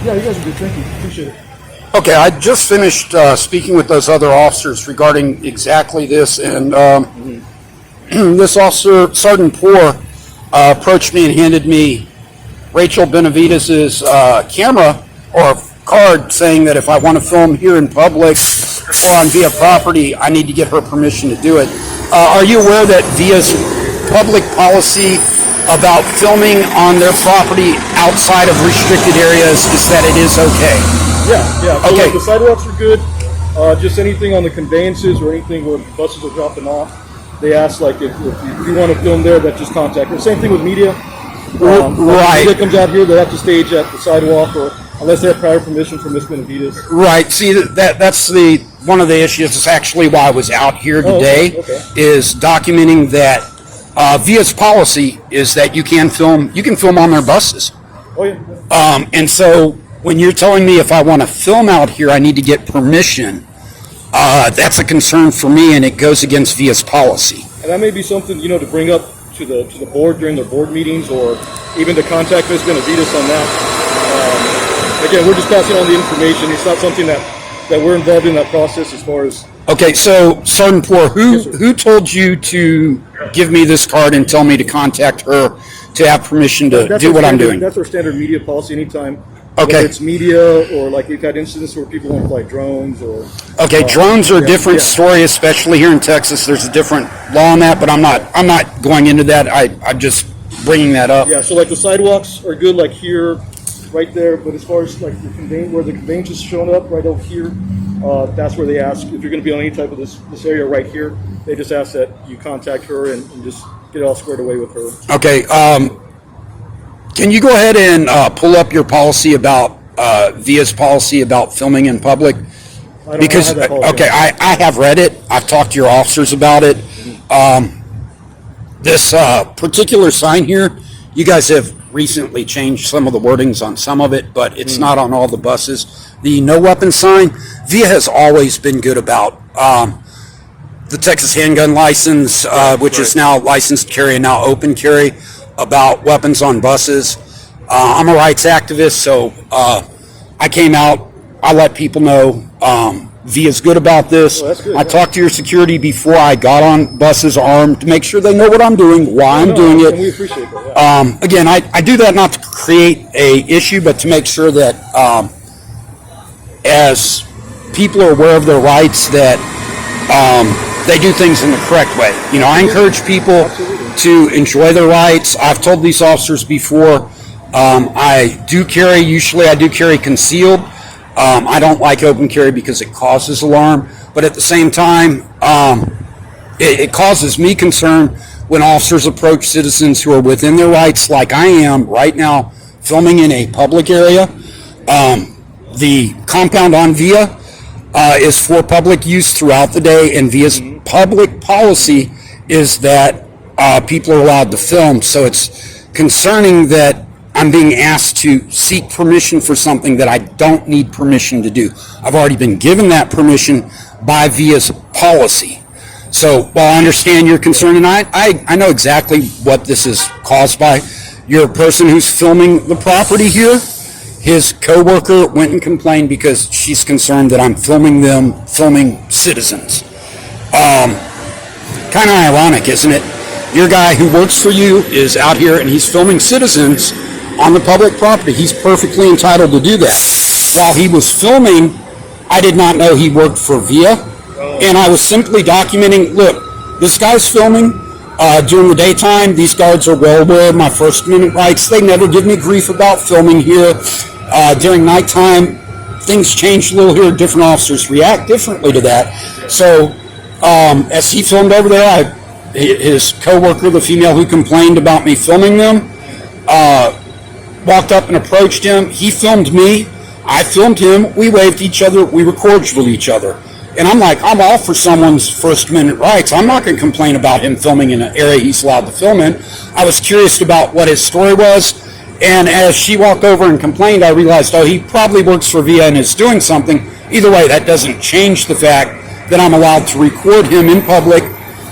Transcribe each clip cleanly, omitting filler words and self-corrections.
Yeah, you guys are good. Thank you. Appreciate it. Okay, I just finished speaking with those other officers regarding exactly this, and this officer, Sergeant Poor, approached me and handed me Rachel Benavidez's camera or card saying that if I want to film here in public or on VIA property, I need to get her permission to do it. Are you aware that VIA's public policy about filming on their property outside of restricted areas is that it is okay? Yeah. So Okay. like the sidewalks are good. Just anything on the conveyances or anything where buses are dropping off, they ask like if you want to film there, that just contact them. Same thing with media. Right. If media comes out here, they have to stage at the sidewalk, or unless they have prior permission from Ms. Benavidez. Right. See, that's one of the issues. It's actually why I was out here today, okay. is documenting that VIA's policy is that you can film on their buses. Oh yeah. And so when you're telling me if I want to film out here, I need to get permission, that's a concern for me, and it goes against VIA's policy. And that may be something, to bring up to the board during their board meetings, or even to contact Ms. Benavidez on that. Again, we're just passing on the information. It's not something that we're involved in that process as far as. Okay, so Sergeant Poor, who told you to give me this card and tell me to contact her to have permission to do what I'm doing? That's our standard media policy. Anytime, Okay. whether it's media or like we've had incidents where people want to fly drones or. Okay, drones are a different yeah. story, especially here in Texas. There's a different law on that, but I'm not going into that. I'm just bringing that up. Yeah, so like the sidewalks are good, like here, right there. But as far as like where the conveyance is showing up, right over here, that's where they ask if you're going to be on any type of this area right here. They just ask that you contact her and just get it all squared away with her. Okay, can you go ahead and pull up your policy about VIA's policy about filming in public? Because I don't have that okay, I have read it. I've talked to your officers about it. This particular sign here, you guys have recently changed some of the wordings on some of it, but it's not on all the buses. The no weapon sign, VIA has always been good about the Texas handgun license, which is now licensed carry and now open carry, about weapons on buses. I'm a rights activist, so I came out. I let people know VIA's good about this. That's good, I talked to your security before I got on buses armed to make sure they know what I'm doing, why I'm doing it. And we appreciate that. Yeah. Again, I do that not to create a issue, but to make sure that as people are aware of their rights, that they do things in the correct way. I encourage people to enjoy their rights. I've told these officers before, usually I do carry concealed. I don't like open carry because it causes alarm, but at the same time, it causes me concern when officers approach citizens who are within their rights, like I am right now, filming in a public area. The compound on VIA is for public use throughout the day, and VIA's public policy is that people are allowed to film. So it's concerning that I'm being asked to seek permission for something that I don't need permission to do. I've already been given that permission by VIA's policy. So while I understand your concern, and I know exactly what this is caused by, you're a person who's filming the property here. His coworker went and complained because she's concerned that I'm filming citizens. Kind of ironic, isn't it? Your guy who works for you is out here and he's filming citizens on the public property. He's perfectly entitled to do that. While he was filming, I did not know he worked for VIA, and I was simply documenting, look, this guy's filming during the daytime. These guards are well aware of my First Amendment rights. They never give me grief about filming here. During nighttime, things change a little here. Different officers react differently to that. So as he filmed over there, his coworker, the female who complained about me filming them, walked up and approached him. He filmed me. I filmed him. We waved each other. We were cordial with each other. And I'm like, I'm all for someone's First Amendment rights. I'm not going to complain about him filming in an area he's allowed to film in. I was curious about what his story was. And as she walked over and complained, I realized, he probably works for VIA and is doing something. Either way, that doesn't change the fact that I'm allowed to record him in public.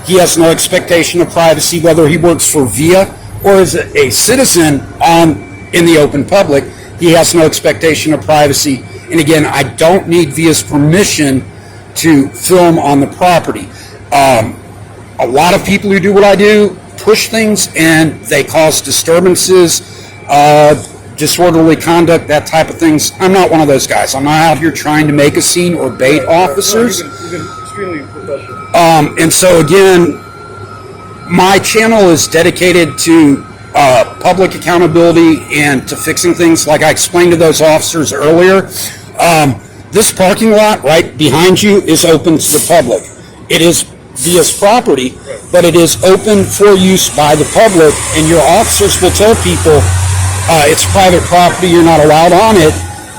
He has no expectation of privacy, whether he works for VIA or is a citizen in the open public. He has no expectation of privacy. And again, I don't need VIA's permission to film on the property. A lot of people who do what I do push things and they cause disturbances, disorderly conduct, that type of things. I'm not one of those guys. I'm not out here trying to make a scene or bait officers. You've been extremely professional. And so again, my channel is dedicated to public accountability and to fixing things like I explained to those officers earlier. This parking lot right behind you is open to the public. It is VIA's property, but it is open for use by the public, and your officers will tell people it's private property, you're not allowed on it.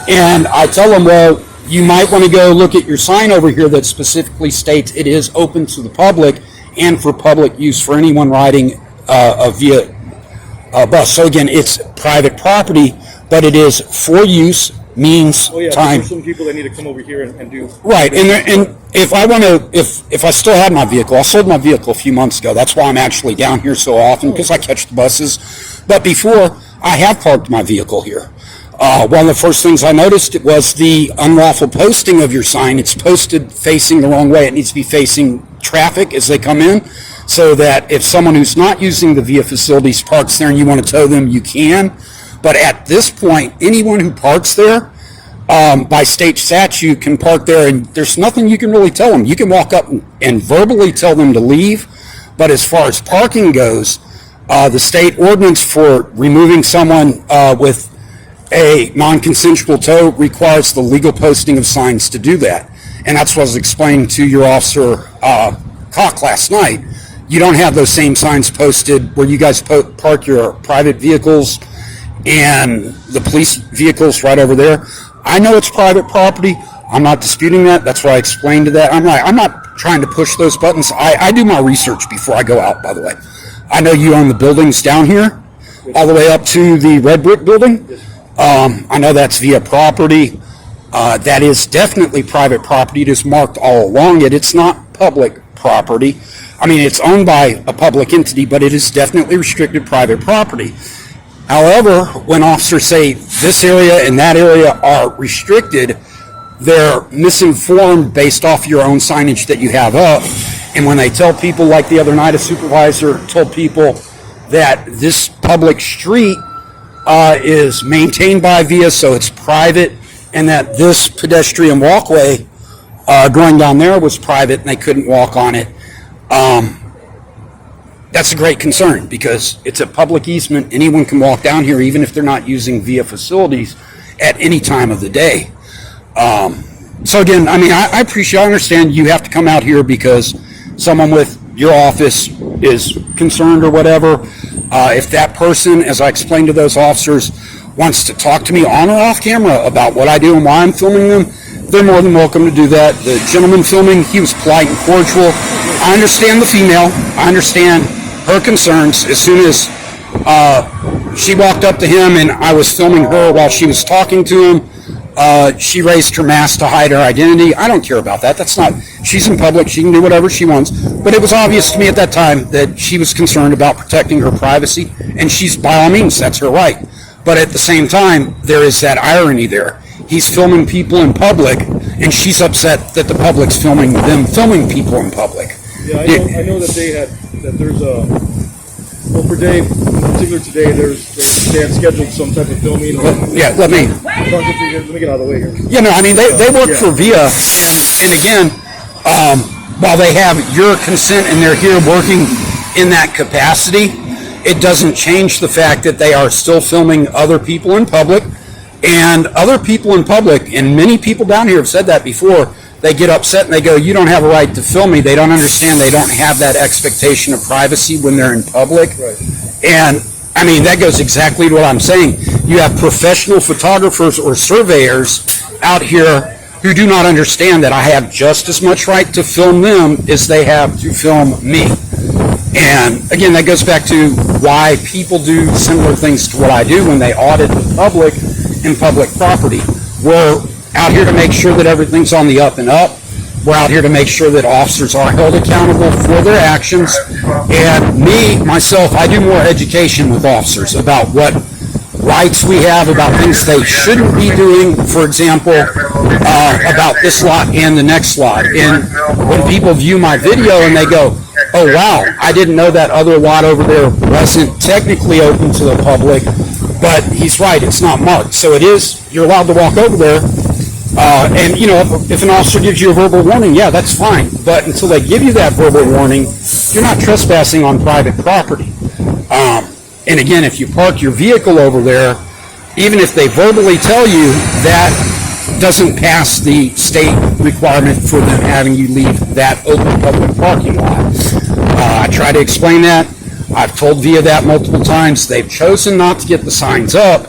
And I tell them, well, you might want to go look at your sign over here that specifically states it is open to the public and for public use for anyone riding a VIA bus. So again, it's private property, but it is for use, means, Oh yeah, time. there's some people that need to come over here and do. Right, and if I want to, if I still had my vehicle, I sold my vehicle a few months ago. That's why I'm actually down here so often, because I catch the buses. But before, I have parked my vehicle here. One of the first things I noticed was the unlawful posting of your sign. It's posted facing the wrong way. It needs to be facing traffic as they come in, so that if someone who's not using the VIA facilities parks there and you want to tow them, you can. But at this point, anyone who parks there, by state statute, can park there, and there's nothing you can really tell them. You can walk up and verbally tell them to leave, but as far as parking goes, the state ordinance for removing someone with a non-consensual tow requires the legal posting of signs to do that. And that's what I was explaining to your officer Cock last night. You don't have those same signs posted where you guys park your private vehicles and the police vehicles right over there. I know it's private property. I'm not disputing that. That's why I explained to that. I'm not trying to push those buttons. I do my research before I go out, by the way. I know you own the buildings down here, all the way up to the red brick building. I know that's VIA property. That is definitely private property. It is marked all along it. It's not public property. I mean, it's owned by a public entity, but it is definitely restricted private property. However, when officers say this area and that area are restricted, they're misinformed based off your own signage that you have up. And when they tell people, like the other night, a supervisor told people that this public street is maintained by VIA, so it's private, and that this pedestrian walkway going down there was private and they couldn't walk on it. That's a great concern because it's a public easement. Anyone can walk down here, even if they're not using VIA facilities at any time of the day. So again, I mean, I appreciate, I understand you have to come out here because someone with your office is concerned or whatever. If that person, as I explained to those officers, wants to talk to me on or off camera about what I do and why I'm filming them, they're more than welcome to do that. The gentleman filming, he was polite and cordial. I understand the female. I understand her concerns. As soon as she walked up to him and I was filming her while she was talking to him, she raised her mask to hide her identity. I don't care about that. That's not, she's in public. She can do whatever she wants. But it was obvious to me at that time that she was concerned about protecting her privacy, and she's, by all means, that's her right. But at the same time, there is that irony there. He's filming people in public, and she's upset that the public's filming them filming people in public. Yeah, I know that there's a, well, for Dave, in particular today, they had scheduled some type of filming. Let me get out of the way here. Yeah, no, I mean, they work for VIA, and again, while they have your consent and they're here working in that capacity, it doesn't change the fact that they are still filming other people in public, and other people in public, and many people down here have said that before, they get upset and they go, you don't have a right to film me. They don't understand they don't have that expectation of privacy when they're in public. Right. And I mean, that goes exactly to what I'm saying. You have professional photographers or surveyors out here who do not understand that I have just as much right to film them as they have to film me. And again, that goes back to why people do similar things to what I do when they audit the public in public property. We're out here to make sure that everything's on the up and up. We're out here to make sure that officers are held accountable for their actions. And me, myself, I do more education with officers about what rights we have about things they shouldn't be doing, for example, about this lot and the next lot. And when people view my video and they go, oh wow, I didn't know that other lot over there wasn't technically open to the public, but he's right, it's not marked. So it is, you're allowed to walk over there. And you know, if an officer gives you a verbal warning, yeah, that's fine. But until they give you that verbal warning, you're not trespassing on private property. And again, if you park your vehicle over there, even if they verbally tell you, that doesn't pass the state requirement for them having you leave that open public parking lot. I try to explain that. I've told VIA that multiple times. They've chosen not to get the signs up.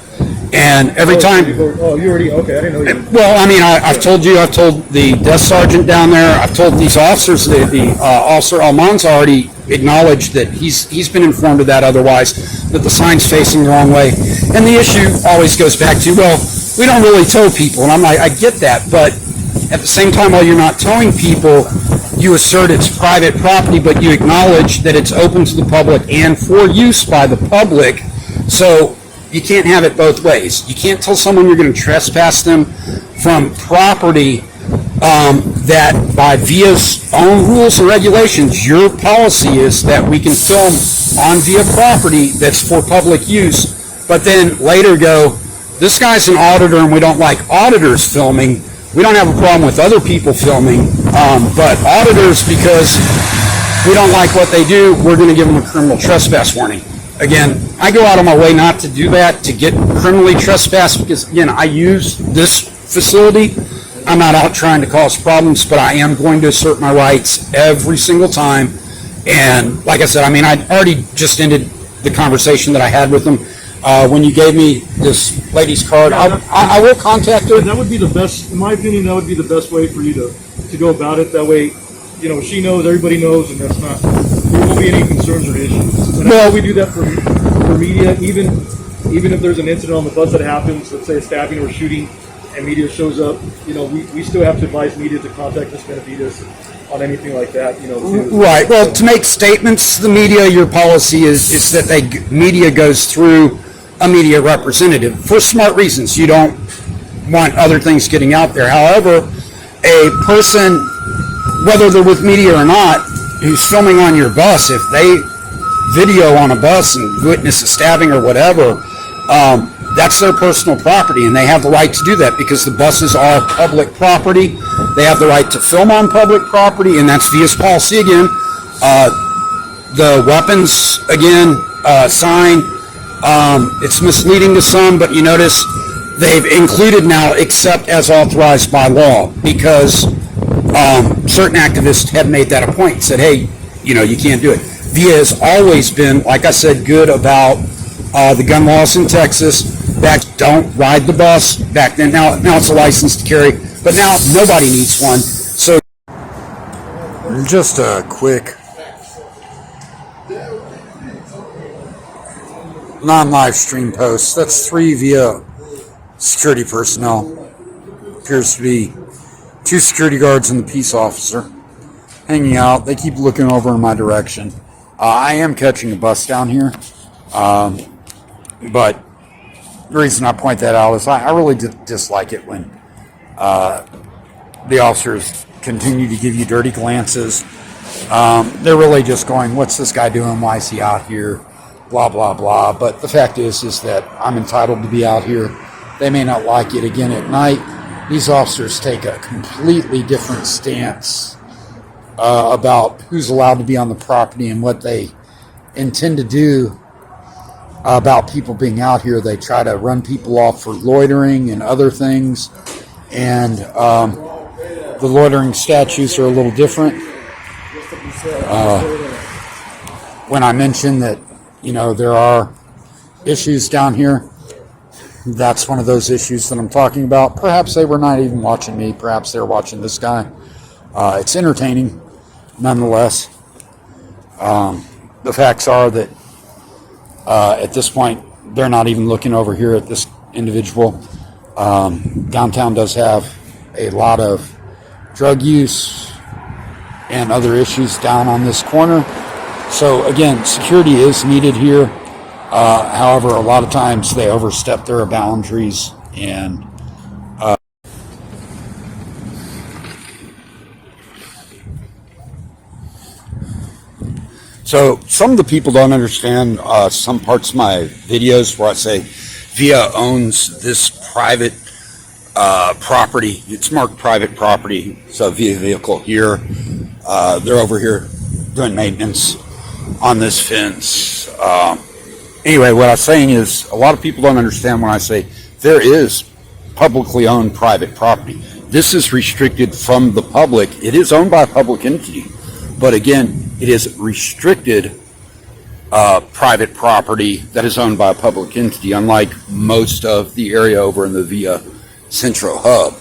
And every time... Oh, you already... Okay, I didn't know you... Well, I mean, I've told you, I've told the desk sergeant down there, I've told these officers, the officer Alman's already acknowledged that he's been informed of that otherwise, that the sign's facing the wrong way. And the issue always goes back to, well, we don't really tow people. And I'm like, I get that, but at the same time, while you're not towing people, you assert it's private property, but you acknowledge that it's open to the public and for use by the public. So you can't have it both ways. You can't tell someone you're going to trespass them from property that by VIA's own rules and regulations, your policy is that we can film on VIA property that's for public use, but then later go, this guy's an auditor and we don't like auditors filming. We don't have a problem with other people filming, but auditors, because we don't like what they do, we're going to give them a criminal trespass warning. Again, I go out of my way not to do that, to get criminally trespassed, because, again, I use this facility. I'm not out trying to cause problems, but I am going to assert my rights every single time. And like I said, I mean, I already just ended the conversation that I had with them. When you gave me this lady's card, I will contact her. And that would be the best, in my opinion, that would be the best way for you to go about it. That way, you know, she knows, everybody knows, and that's not, there won't be any concerns or issues. And well, we do that for media, even if there's an incident on the bus that happens, let's say a stabbing or shooting, and media shows up, you know, we still have to advise media to contact Ms. Benavides on anything like that, you know. Right. Well, to make statements to the media, your policy is that media goes through a media representative for smart reasons. You don't want other things getting out there. However, a person, whether they're with media or not, who's filming on your bus, if they video on a bus and witness a stabbing or whatever, that's their personal property, and they have the right to do that because the buses are public property. They have the right to film on public property, and that's VIA's policy again. The weapons, again, sign, it's misleading to some, but you notice they've included now except as authorized by law, because certain activists had made that a point and said, hey, you know, you can't do it. VIA has always been, like I said, good about the gun laws in Texas. Back, don't ride the bus. Back then, now it's a license to carry, but now nobody needs one. So just a quick non-live stream post. That's 3 VIA security personnel. Appears to be 2 security guards and the peace officer hanging out. They keep looking over in my direction. I am catching a bus down here, but the reason I point that out is I really dislike it when the officers continue to give you dirty glances. They're really just going, what's this guy doing? Why is he out here? Blah, blah, blah. But the fact is that I'm entitled to be out here. They may not like it. Again, at night, these officers take a completely different stance about who's allowed to be on the property and what they intend to do about people being out here. They try to run people off for loitering and other things, and the loitering statutes are a little different. When I mentioned that, you know, there are issues down here, that's one of those issues that I'm talking about. Perhaps they were not even watching me. Perhaps they were watching this guy. It's entertaining, nonetheless. The facts are that at this point, they're not even looking over here at this individual. Downtown does have a lot of drug use and other issues down on this corner. So again, security is needed here. However, a lot of times they overstep their boundaries, and so some of the people don't understand some parts of my videos where I say VIA owns this private property. It's marked private property. It's a VIA vehicle here. They're over here doing maintenance on this fence. Anyway, what I was saying is a lot of people don't understand when I say there is publicly owned private property. This is restricted from the public. It is owned by a public entity, but again, it is restricted private property that is owned by a public entity, unlike most of the area over in the VIA Centro hub.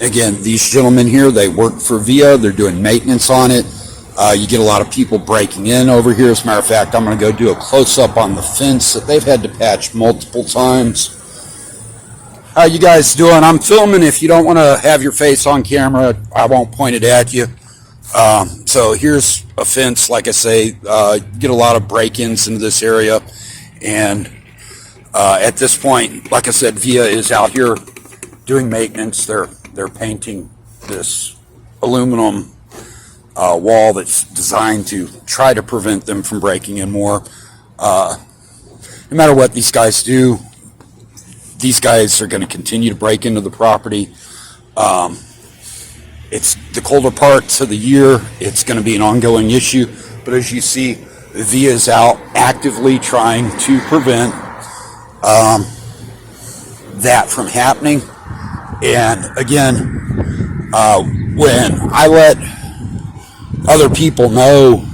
Again, these gentlemen here, they work for VIA. They're doing maintenance on it. You get a lot of people breaking in over here. As a matter of fact, I'm going to go do a close-up on the fence that they've had to patch multiple times. How you guys doing? I'm filming. If you don't want to have your face on camera, I won't point it at you. So here's a fence. Like I say, get a lot of break-ins into this area. And at this point, like I said, VIA is out here doing maintenance. They're painting this aluminum wall that's designed to try to prevent them from breaking in more. No matter what these guys do, these guys are going to continue to break into the property. It's the colder parts of the year. It's going to be an ongoing issue. But as you see, VIA is out actively trying to prevent that from happening. And again, when I let other people know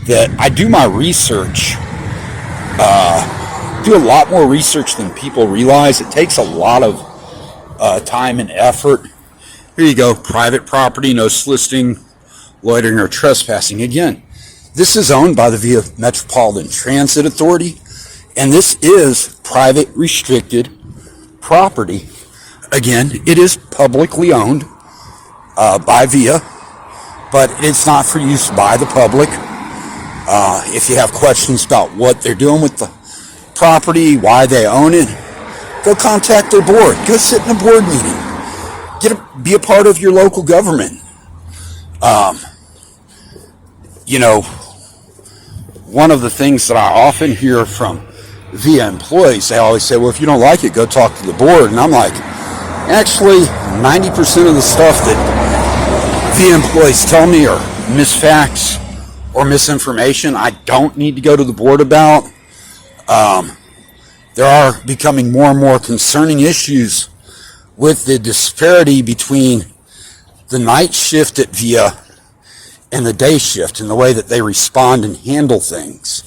that I do my research, do a lot more research than people realize. It takes a lot of time and effort. Here you go, private property, no soliciting, loitering, or trespassing. Again, this is owned by the VIA Metropolitan Transit Authority, and this is private restricted property. Again, it is publicly owned by VIA, but it's not for use by the public. If you have questions about what they're doing with the property, why they own it, go contact their board. Go sit in a board meeting. Be a part of your local government. You know, one of the things that I often hear from VIA employees, they always say, well, if you don't like it, go talk to the board. And I'm like, actually, 90% of the stuff that VIA employees tell me are misfacts or misinformation. I don't need to go to the board about. There are becoming more and more concerning issues with the disparity between the night shift at VIA and the day shift and the way that they respond and handle things.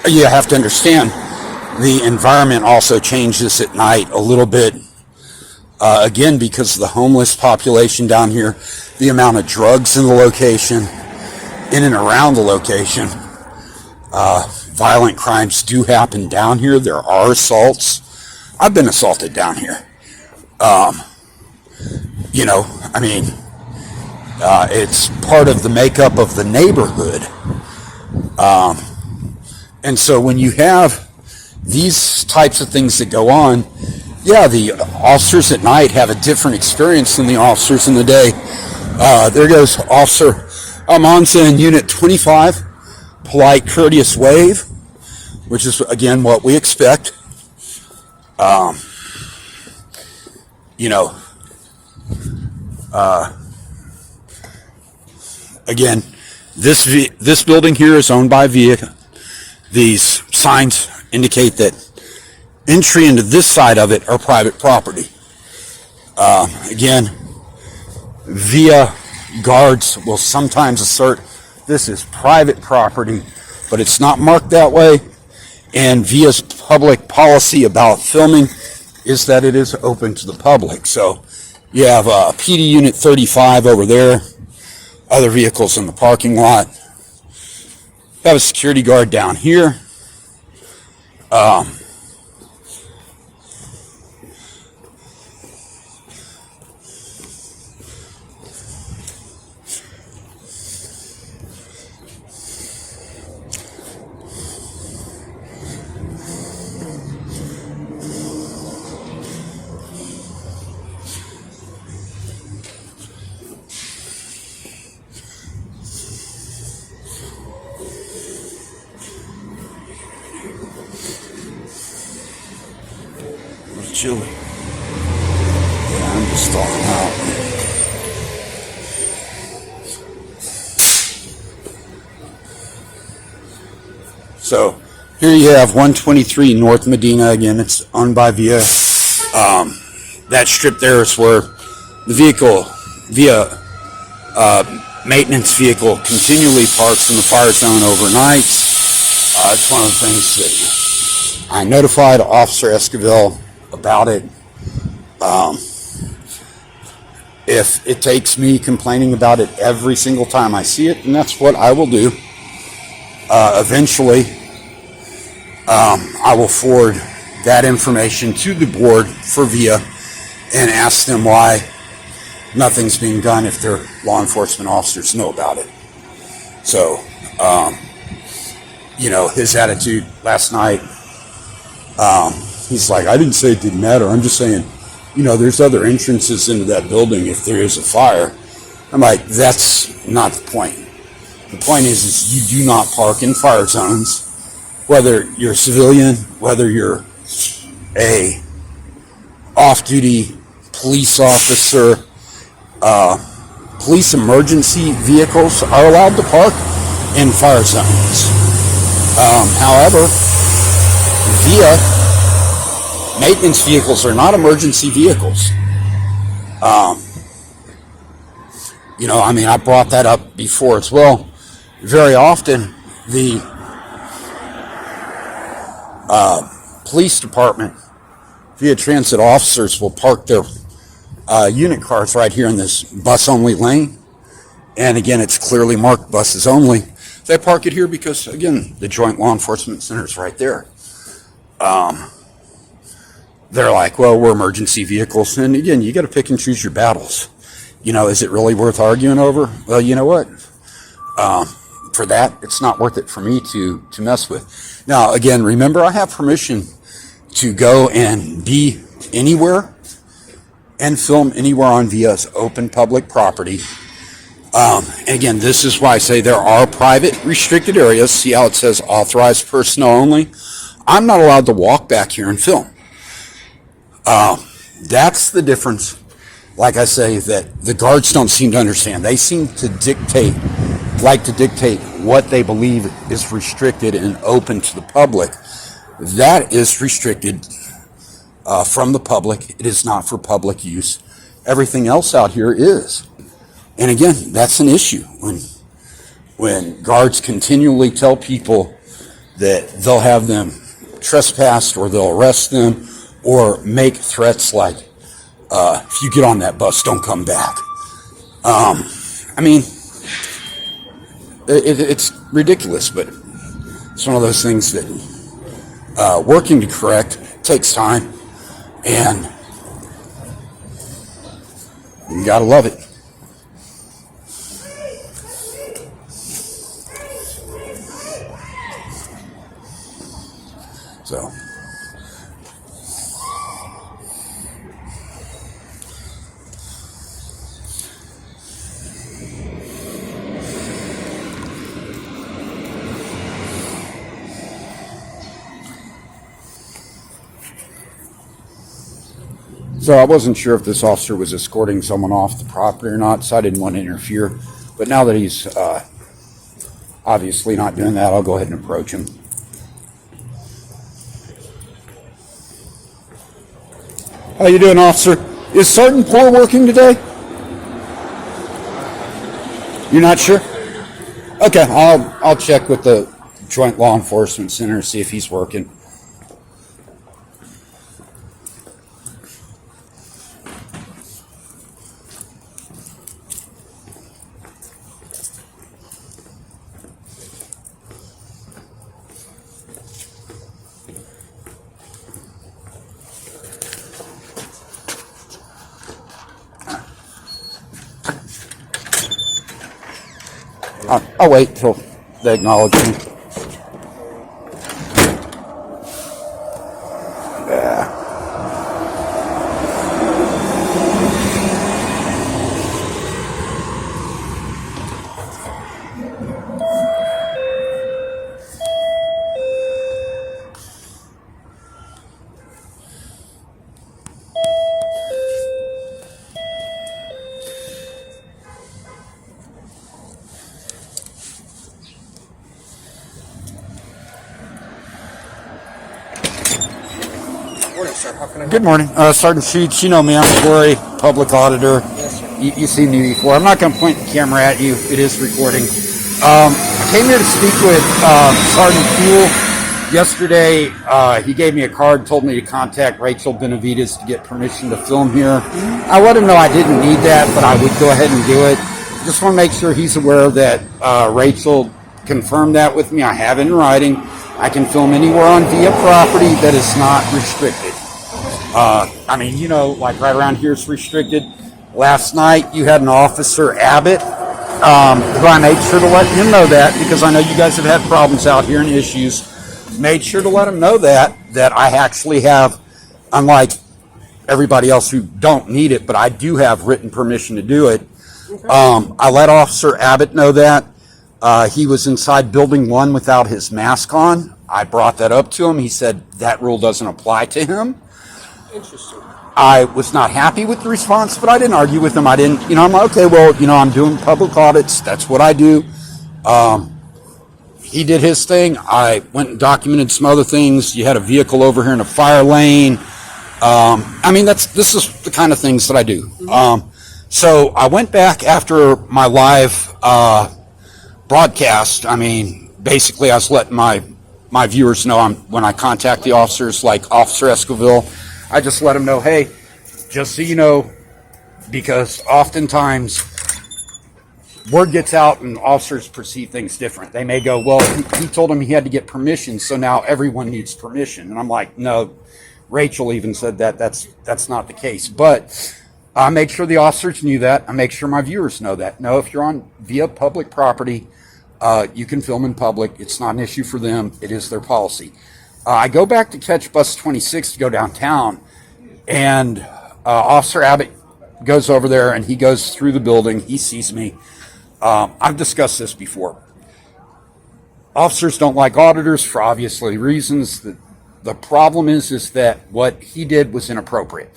You have to understand the environment also changes at night a little bit. Again, because of the homeless population down here, the amount of drugs in the location, in and around the location. Violent crimes do happen down here. There are assaults. I've been assaulted down here. You know, I mean, it's part of the makeup of the neighborhood. And so when you have these types of things that go on, yeah, the officers at night have a different experience than the officers in the day. There goes Officer Almanza in Unit 25, polite, courteous wave, which is, again, what we expect. You know, again, this building here is owned by VIA. These signs indicate that entry into this side of it are private property. Again, VIA guards will sometimes assert this is private property, but it's not marked that way. And VIA's public policy about filming is that it is open to the public. So you have PD Unit 35 over there, other vehicles in the parking lot. You have a security guard down here. chilly. Yeah, I'm just stalling out. So here you have 123 North Medina. Again, it's owned by VIA. That strip there is where the vehicle, VIA maintenance vehicle, continually parks in the fire zone overnight. It's one of the things that I notified Officer Esquivel about it. If it takes me complaining about it every single time I see it, then that's what I will do. Eventually, I will forward that information to the board for VIA and ask them why nothing's being done if their law enforcement officers know about it. So, his attitude last night, he's like, I didn't say it didn't matter. I'm just saying, there's other entrances into that building if there is a fire. I'm like, that's not the point. The point is you do not park in fire zones, whether you're a civilian, whether you're a off-duty police officer. Police emergency vehicles are allowed to park in fire zones. However, VIA maintenance vehicles are not emergency vehicles. I brought that up before as well. Very often, the police department, VIA transit officers will park their unit cars right here in this bus-only lane. And again, it's clearly marked buses only. They park it here because, again, the Joint Law Enforcement Center is right there. They're like, well, we're emergency vehicles. And again, you got to pick and choose your battles. Is it really worth arguing over? Well, you know what? For that, it's not worth it for me to mess with. Now, again, remember, I have permission to go and be anywhere and film anywhere on VIA's open public property. And again, this is why I say there are private restricted areas. See how it says authorized personnel only? I'm not allowed to walk back here and film. That's the difference. Like I say, that the guards don't seem to understand. They seem to dictate what they believe is restricted and open to the public. That is restricted from the public. It is not for public use. Everything else out here is. And again, that's an issue when guards continually tell people that they'll have them trespassed or they'll arrest them or make threats like, if you get on that bus, don't come back. It's ridiculous, but it's one of those things that working to correct takes time, and you gotta love it. So. So I wasn't sure if this officer was escorting someone off the property or not, so I didn't want to interfere. But now that he's obviously not doing that, I'll go ahead and approach him. How you doing, officer? Is Sergeant Poor working today? You're not sure? Okay, I'll check with the Joint Law Enforcement Center, see if he's working. I'll wait till they acknowledge me. Yeah. Morning, sir. How can I help? Good morning. Sergeant Sheets, you know me. I'm Corey, public auditor. Yes, sir. You seen me before. I'm not going to point the camera at you. It is recording. I came here to speak with Sergeant Poole. Yesterday, he gave me a card, told me to contact Rachel Benavides to get permission to film here. I let him know I didn't need that, but I would go ahead and do it. Just want to make sure he's aware that Rachel confirmed that with me. I have it in writing. I can film anywhere on VIA property that is not restricted. I mean, you know, like right around here is restricted. Last night, you had an officer, Abbott, who I made sure to let him know that because I know you guys have had problems out here and issues. Made sure to let him know that I actually have, unlike everybody else who don't need it, but I do have written permission to do it. I let Officer Abbott know that. He was inside Building 1 without his mask on. I brought that up to him. He said that rule doesn't apply to him. Interesting. I was not happy with the response, but I didn't argue with him. I didn't, I'm like, okay, well, I'm doing public audits. That's what I do. He did his thing. I went and documented some other things. You had a vehicle over here in a fire lane. This is the kind of things that I do. So I went back after my live broadcast. Basically, I was letting my viewers know when I contact the officers, like Officer Esquivel, I just let them know, hey, just so you know, because oftentimes word gets out and officers perceive things different. They may go, well, he told him he had to get permission, so now everyone needs permission. And I'm like, no, Rachel even said that's not the case. But I made sure the officers knew that. I make sure my viewers know that. No, if you're on via public property, you can film in public. It's not an issue for them. It is their policy. I go back to catch bus 26 to go downtown, and Officer Abbott goes over there, and he goes through the building. He sees me. I've discussed this before. Officers don't like auditors for obviously reasons. The problem is that what he did was inappropriate.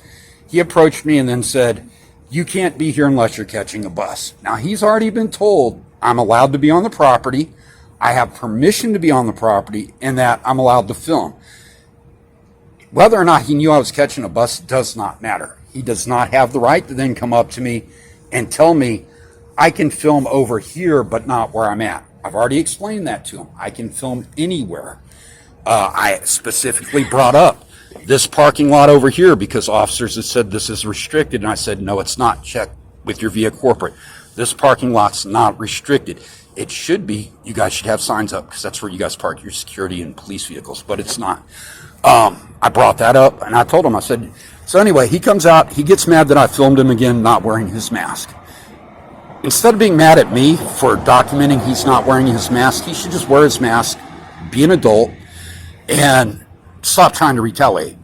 He approached me and then said, you can't be here unless you're catching a bus. Now, he's already been told I'm allowed to be on the property. I have permission to be on the property and that I'm allowed to film. Whether or not he knew I was catching a bus does not matter. He does not have the right to then come up to me and tell me I can film over here, but not where I'm at. I've already explained that to him. I can film anywhere. I specifically brought up this parking lot over here because officers had said this is restricted. And I said, no, it's not. Check with your VIA corporate. This parking lot's not restricted. It should be. You guys should have signs up because that's where you guys park your security and police vehicles, but it's not. I brought that up and I told him, I said, so anyway, he comes out, he gets mad that I filmed him again not wearing his mask. Instead of being mad at me for documenting he's not wearing his mask, he should just wear his mask, be an adult, and stop trying to retaliate.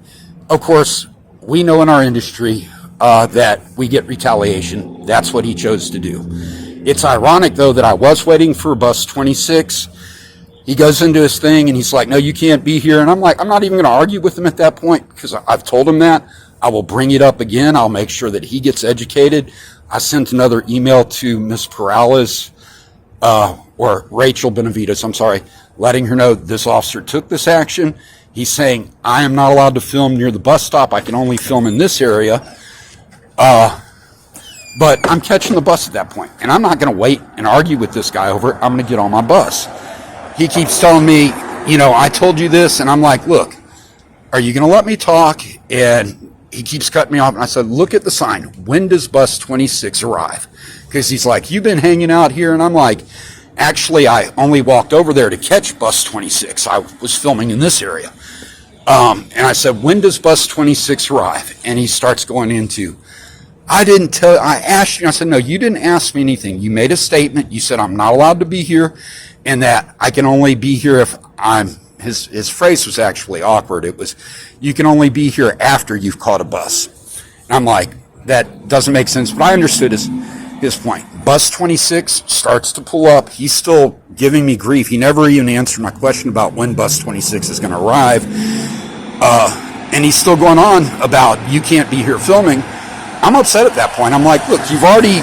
Of course, we know in our industry that we get retaliation. That's what he chose to do. It's ironic, though, that I was waiting for bus 26. He goes into his thing, and he's like, no, you can't be here. And I'm like, I'm not even going to argue with him at that point because I've told him that. I will bring it up again. I'll make sure that he gets educated. I sent another email to Ms. Perales, or Rachel Benavides, I'm sorry, letting her know this officer took this action. He's saying, I am not allowed to film near the bus stop. I can only film in this area. But I'm catching the bus at that point, and I'm not going to wait and argue with this guy over it. I'm going to get on my bus. He keeps telling me, I told you this, and I'm like, look, are you going to let me talk? And he keeps cutting me off, and I said, look at the sign. When does bus 26 arrive? Because he's like, you've been hanging out here, and I'm like, actually, I only walked over there to catch bus 26. I was filming in this area. And I said, when does bus 26 arrive? And he starts going into, I asked you. I said, no, you didn't ask me anything. You made a statement. You said I'm not allowed to be here and that I can only be here if his phrase was actually awkward. It was, you can only be here after you've caught a bus. And I'm like, that doesn't make sense, but I understood his point. Bus 26 starts to pull up. He's still giving me grief. He never even answered my question about when bus 26 is going to arrive. And he's still going on about, you can't be here filming. I'm upset at that point. I'm like, look, you've already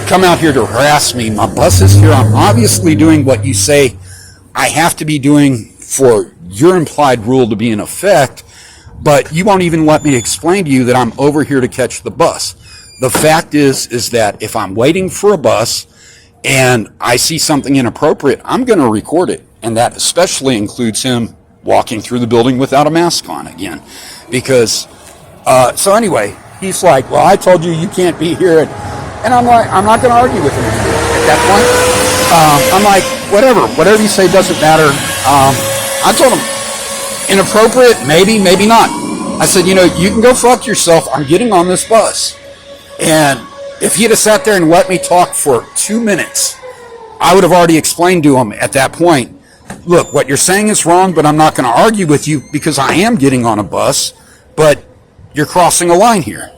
come out here to harass me. My bus is here. I'm obviously doing what you say I have to be doing for your implied rule to be in effect. but you won't even let me explain to you that I'm over here to catch the bus. The fact is that if I'm waiting for a bus and I see something inappropriate, I'm going to record it. And that especially includes him walking through the building without a mask on again. Because, so anyway, he's like, well, I told you you can't be here. And I'm like, I'm not going to argue with him at that point. I'm like, whatever you say doesn't matter. I told him, inappropriate, maybe not. I said, you can go fuck yourself. I'm getting on this bus. And if he'd have sat there and let me talk for 2 minutes, I would have already explained to him at that point, look, what you're saying is wrong, but I'm not going to argue with you because I am getting on a bus, but you're crossing a line here.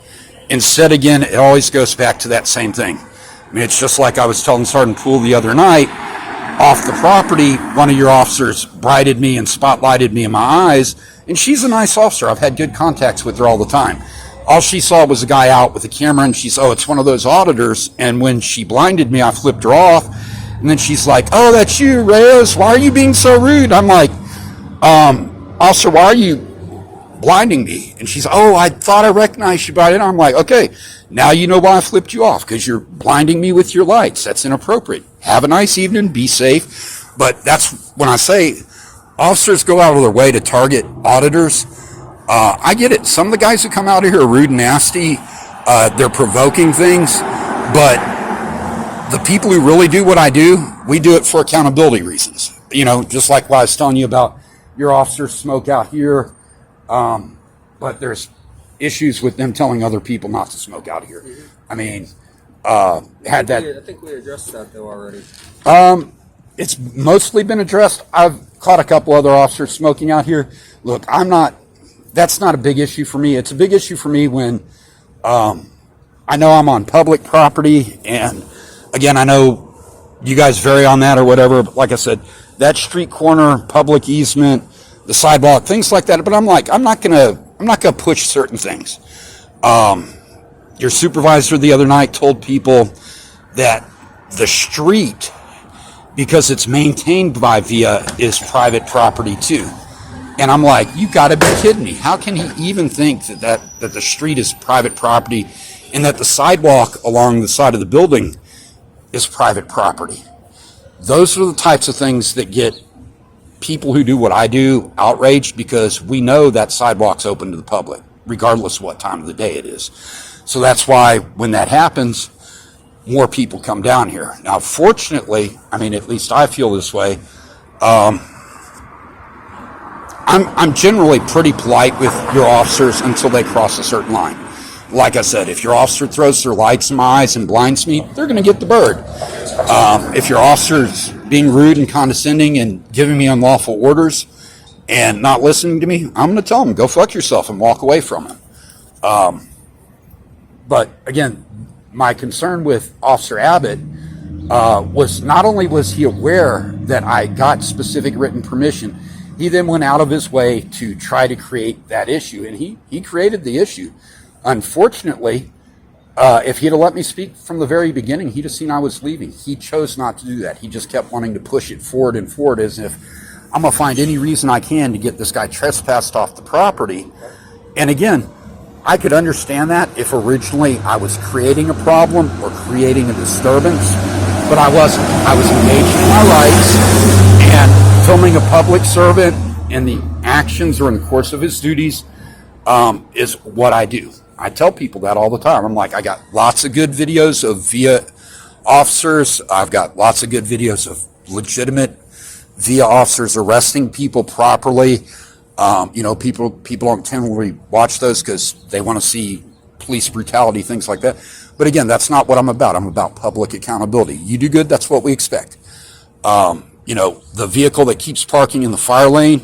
Instead, again, it always goes back to that same thing. I mean, it's just like I was telling Sergeant Poole the other night, off the property, one of your officers brighted me and spotlighted me in my eyes, and she's a nice officer. I've had good contacts with her all the time. All she saw was a guy out with a camera, and she's, it's one of those auditors, and when she blinded me, I flipped her off, and then she's like, oh, that's you, Reyes, why are you being so rude? I'm like, officer, why are you blinding me? And she's, I thought I recognized you by it. I'm like, okay, now you know why I flipped you off, because you're blinding me with your lights. That's inappropriate. Have a nice evening, be safe. But that's when I say officers go out of their way to target auditors. I get it. Some of the guys who come out here are rude and nasty. They're provoking things. But the people who really do what I do, we do it for accountability reasons. Just like what I was telling you about your officers smoke out here. But there's issues with them telling other people not to smoke out here. I mean, had that. I think we addressed that though already. It's mostly been addressed. I've caught a couple other officers smoking out here. Look, that's not a big issue for me. It's a big issue for me when I know I'm on public property, and again, I know you guys vary on that or whatever, but like I said, that street corner, public easement, the sidewalk, things like that. But I'm not gonna push certain things. Your supervisor the other night told people that the street, because it's maintained by VIA, is private property too. And I'm like, you gotta be kidding me. How can he even think that the street is private property and that the sidewalk along the side of the building is private property? Those are the types of things that get people who do what I do outraged, because we know that sidewalk's open to the public, regardless of what time of the day it is. So that's why when that happens, more people come down here. Now, fortunately, I mean, at least I feel this way, I'm generally pretty polite with your officers until they cross a certain line. Like I said, if your officer throws their lights in my eyes and blinds me, they're going to get the bird. If your officer's being rude and condescending and giving me unlawful orders and not listening to me, I'm going to tell them, go fuck yourself, and walk away from them. But again, my concern with Officer Abbott was not only was he aware that I got specific written permission, he then went out of his way to try to create that issue, and he created the issue. Unfortunately, if he'd have let me speak from the very beginning, he'd have seen I was leaving. He chose not to do that. He just kept wanting to push it forward and forward, as if I'm going to find any reason I can to get this guy trespassed off the property. And again, I could understand that if originally I was creating a problem or creating a disturbance, but I wasn't. I was engaged in my rights, and filming a public servant in the actions or in the course of his duties is what I do. I tell people that all the time. I'm like, I got lots of good videos of VIA officers. I've got lots of good videos of legitimate VIA officers arresting people properly. People don't generally watch those because they want to see police brutality, things like that. But again, that's not what I'm about. I'm about public accountability. You do good, that's what we expect. The vehicle that keeps parking in the fire lane,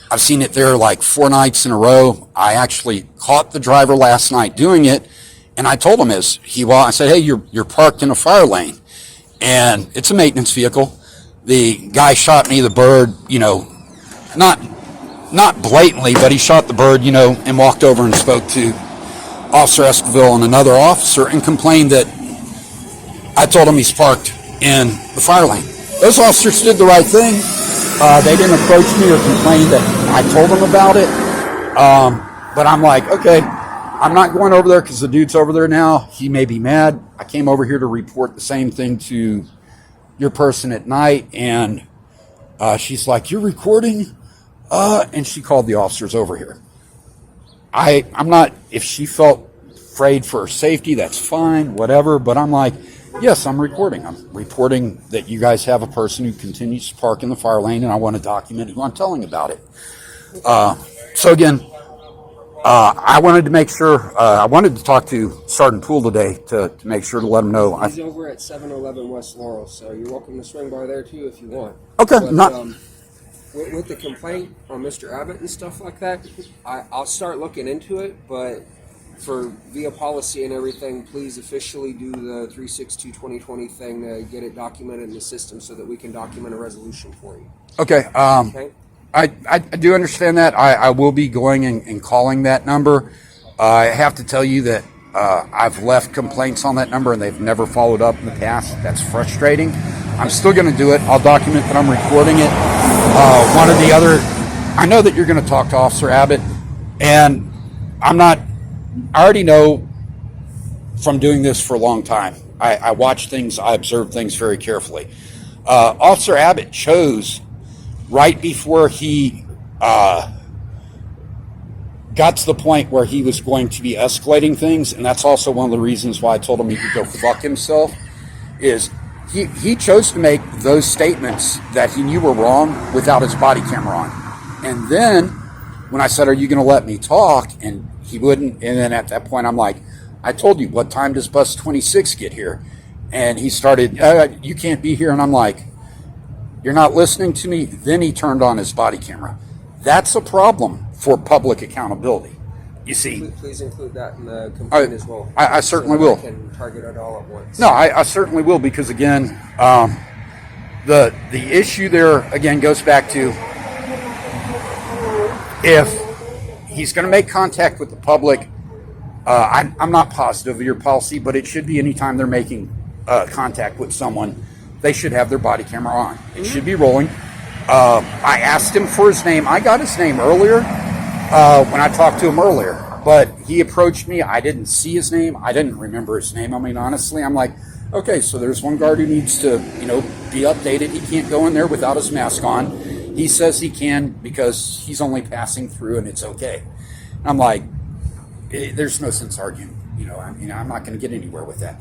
I've seen it there like 4 nights in a row. I actually caught the driver last night doing it, and I told him I said, hey, you're parked in a fire lane, and it's a maintenance vehicle. The guy shot me the bird, not blatantly, but he shot the bird, and walked over and spoke to Officer Esquivel and another officer and complained that I told him he's parked in the fire lane. Those officers did the right thing. They didn't approach me or complain that I told them about it. But I'm like, okay, I'm not going over there because the dude's over there now. He may be mad. I came over here to report the same thing to your person at night, and she's like, "You're recording?" And she called the officers over here. I'm not, if she felt afraid for her safety, that's fine, whatever. But I'm like, yes, I'm recording. I'm reporting that you guys have a person who continues to park in the fire lane, and I want to document who I'm telling about it. So again, I wanted to make sure, I wanted to talk to Sergeant Poole today to make sure to let him know. He's over at 711 West Laurel, so you're welcome to swing by there too if you want. Okay, But, with the complaint on Mr. Abbott and stuff like that, I'll start looking into it, but for via policy and everything, please officially do the 362-2020 thing to get it documented in the system so that we can document a resolution for you. Okay. Okay? I do understand that. I will be going and calling that number. I have to tell you that I've left complaints on that number and they've never followed up in the past. That's frustrating. I'm still going to do it. I'll document that I'm recording it. One or the other, I know that you're going to talk to Officer Abbott, and I already know from doing this for a long time. I watch things, I observe things very carefully. Officer Abbott chose right before he got to the point where he was going to be escalating things, and that's also one of the reasons why I told him he could go fuck himself, is he chose to make those statements that he knew were wrong without his body camera on. And then when I said, "Are you going to let me talk?" and he wouldn't, and then at that point I'm like, "I told you, what time does bus 26 get here?" And he started, "You can't be here." And I'm like, "You're not listening to me?" Then he turned on his body camera. That's a problem for public accountability. You see, Please include that in the complaint as well. I certainly so will. I can target it all at once. No, I certainly will, because again, the issue there again goes back to, if he's going to make contact with the public, I'm not positive of your policy, but it should be anytime they're making contact with someone, they should have their body camera on. It should be rolling. I asked him for his name. I got his name earlier when I talked to him earlier, but he approached me. I didn't see his name. I didn't remember his name. I mean, honestly, I'm like, okay, so there's one guard who needs to, be updated. He can't go in there without his mask on. He says he can because he's only passing through and it's okay. I'm like, there's no sense arguing. I'm not going to get anywhere with that.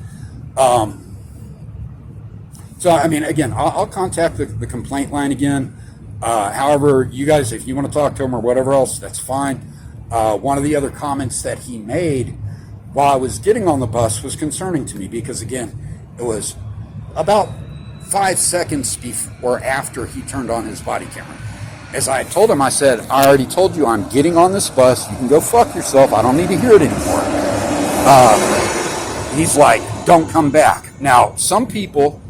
So, I mean, again, I'll contact the complaint line again. However, you guys, if you want to talk to him or whatever else, that's fine. One of the other comments that he made while I was getting on the bus was concerning to me because, again, it was about 5 seconds before after he turned on his body camera. As I told him, I said, "I already told you I'm getting on this bus. You can go fuck yourself. I don't need to hear it anymore." He's like, "Don't come back." Now, some people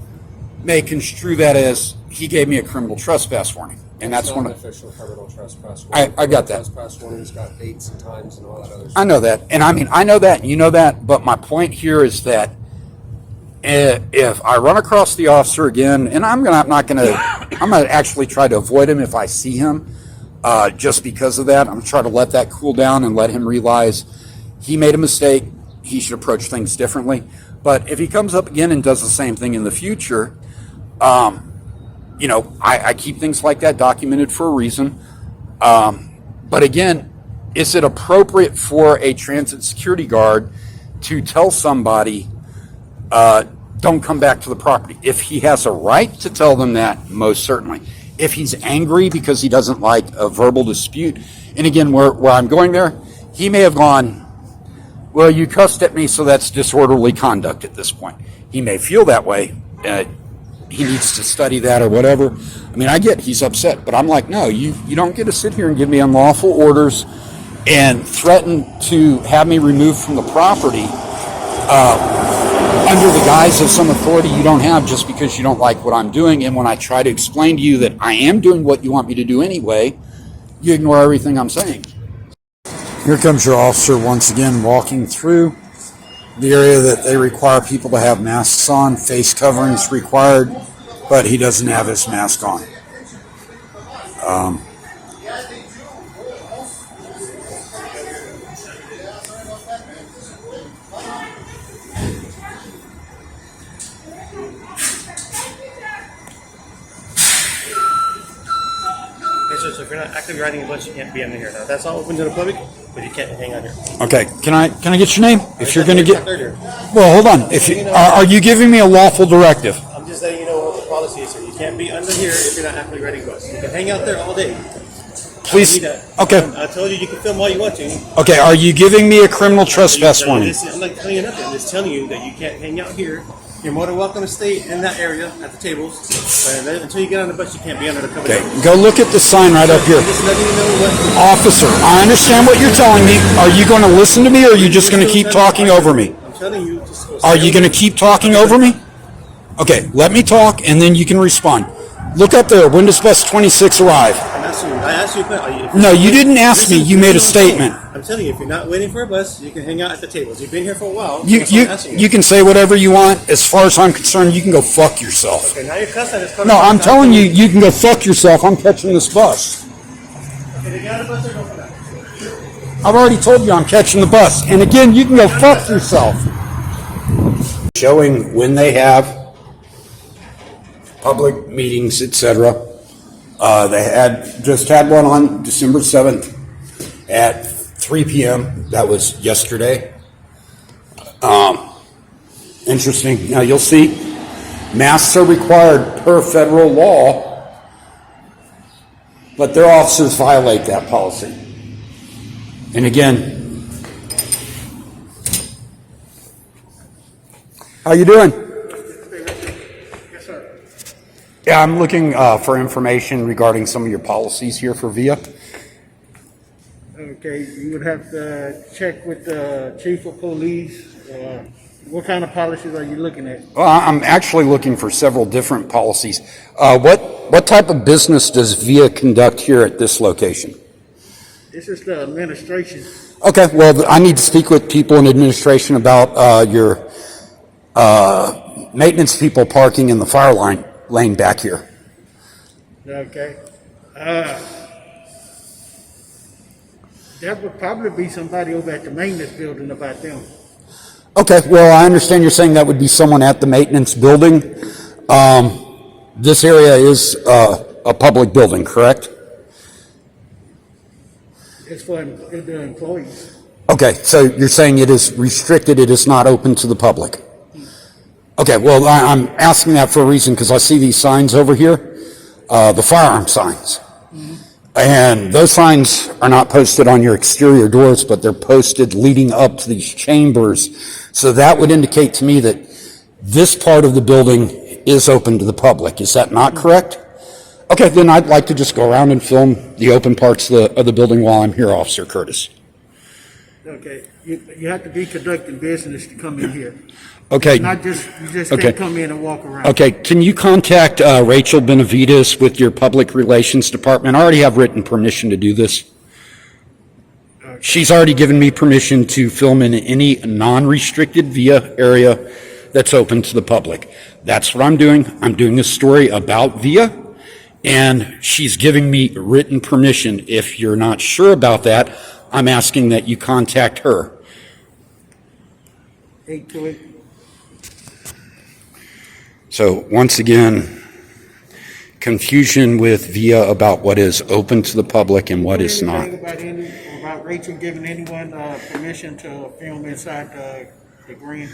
may construe that as he gave me a criminal trespass warning. And that's one of of official criminal trespass warning. I got that. Trespass warning's got dates and times and all that other stuff. I know that. And I mean, I know that, and you know that, but my point here is that if I run across the officer again, and I'm gonna actually try to avoid him if I see him, just because of that. I'm gonna try to let that cool down and let him realize he made a mistake. He should approach things differently. But if he comes up again and does the same thing in the future, I keep things like that documented for a reason. But again, is it appropriate for a transit security guard to tell somebody, don't come back to the property? If he has a right to tell them that, most certainly. If he's angry because he doesn't like a verbal dispute, and again, where I'm going there, he may have gone, "Well, you cussed at me, so that's disorderly conduct at this point." He may feel that way. He needs to study that or whatever. I mean, I get he's upset, but I'm like, no, you don't get to sit here and give me unlawful orders and threaten to have me removed from the property under the guise of some authority you don't have just because you don't like what I'm doing. And when I try to explain to you that I am doing what you want me to do anyway, you ignore everything I'm saying. Here comes your officer once again walking through the area that they require people to have masks on, face coverings required, but he doesn't have his mask on. not actively riding a bus, you can't be under here. Now, that's all open to the public, but you can't hang out here. Okay, can I get your name? If you're going to get, Earlier. well, hold on. If you, are you giving me a lawful directive? I'm just letting you know what the policy is, sir. You can't be under here if you're not actively riding a bus. You can hang out there all day. Please. Okay. I told you can film all you want to. Okay. Are you giving me a criminal trespass warning? I'm not telling you nothing. I'm just telling you that you can't hang out here. You're more than welcome to stay in that area at the tables, but until you get on the bus, you can't be under the cover. Okay. Go look at the sign right up here. I'm just letting you know what. Officer, I understand what you're telling me. Are you going to listen to me, or are you just going to keep talking over me? I'm telling you. Are you going to keep talking over me? Okay. Let me talk, and then you can respond. Look up there. When does bus 26 arrive? I asked you. No, you didn't ask me. You made a statement. I'm telling you, if you're not waiting for a bus, you can hang out at the tables. You've been here for a while. You can say whatever you want. As far as I'm concerned, you can go fuck yourself. Okay, now you're cussing. No, I'm telling you, you can go fuck yourself. I'm catching this bus. Okay, they got a bus or go for that? I've already told you I'm catching the bus. And again, you can go fuck yourself. Showing when they have public meetings, etc. They just had one on December 7th at 3 p.m. That was yesterday. Interesting. Now you'll see masks are required per federal law, but their officers violate that policy. And again, how you doing? Yes, sir. Yeah, I'm looking for information regarding some of your policies here for VIA. Okay, you would have to check with the chief of police. What kind of policies are you looking at? Well, I'm actually looking for several different policies. What type of business does VIA conduct here at this location? This is the administration. Okay, well, I need to speak with people in administration about your maintenance people parking in the fire lane back here. Okay. That would probably be somebody over at the maintenance building about them. Okay, well, I understand you're saying that would be someone at the maintenance building. This area is a public building, correct? It's for the employees. Okay, so you're saying it is restricted, it is not open to the public? Okay, well, I'm asking that for a reason because I see these signs over here, the firearm signs. And those signs are not posted on your exterior doors, but they're posted leading up to these chambers. So that would indicate to me that this part of the building is open to the public. Is that not correct? Okay, then I'd like to just go around and film the open parts of the building while I'm here, Officer Curtis. Okay. You have to be conducting business to come in here. Okay. Not just, you just Okay. can't come in and walk around. Okay, can you contact Rachel Benavides with your Public Relations Department? I already have written permission to do this. She's already given me permission to film in any non-restricted VIA area that's open to the public. That's what I'm doing. I'm doing a story about VIA, and she's giving me written permission. If you're not sure about that, I'm asking that you contact her. 828. So once again, confusion with VIA about what is open to the public and what is not. Anything about Rachel giving anyone permission to film inside the green?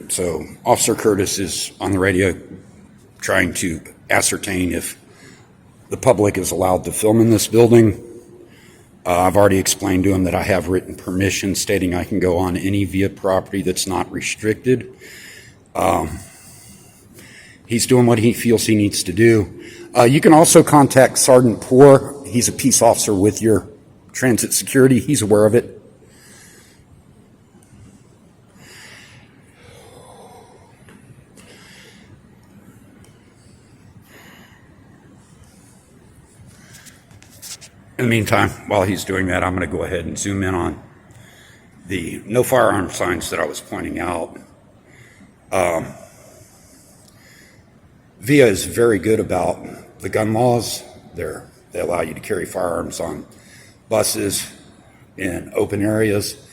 So Officer Curtis is on the radio trying to ascertain if the public is allowed to film in this building. I've already explained to him that I have written permission stating I can go on any VIA property that's not restricted. He's doing what he feels he needs to do. You can also contact Sergeant Poor. He's a peace officer with your transit security. He's aware of it. In the meantime, while he's doing that, I'm going to go ahead and zoom in on the no firearm signs that I was pointing out. VIA is very good about the gun laws. They allow you to carry firearms on buses in open areas.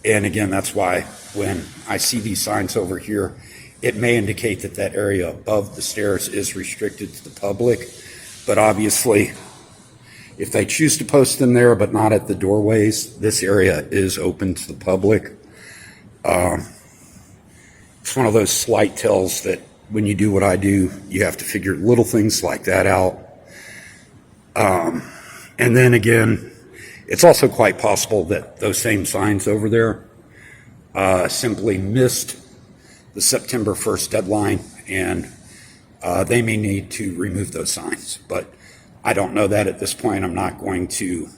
And again, that's why when I see these signs over here, it may indicate that that area above the stairs is restricted to the public. But obviously, if they choose to post them there but not at the doorways, this area is open to the public. It's one of those slight tells that when you do what I do, you have to figure little things like that out. And then again, it's also quite possible that those same signs over there simply missed the September 1st deadline, and they may need to remove those signs. But I don't know that at this point. I'm not going to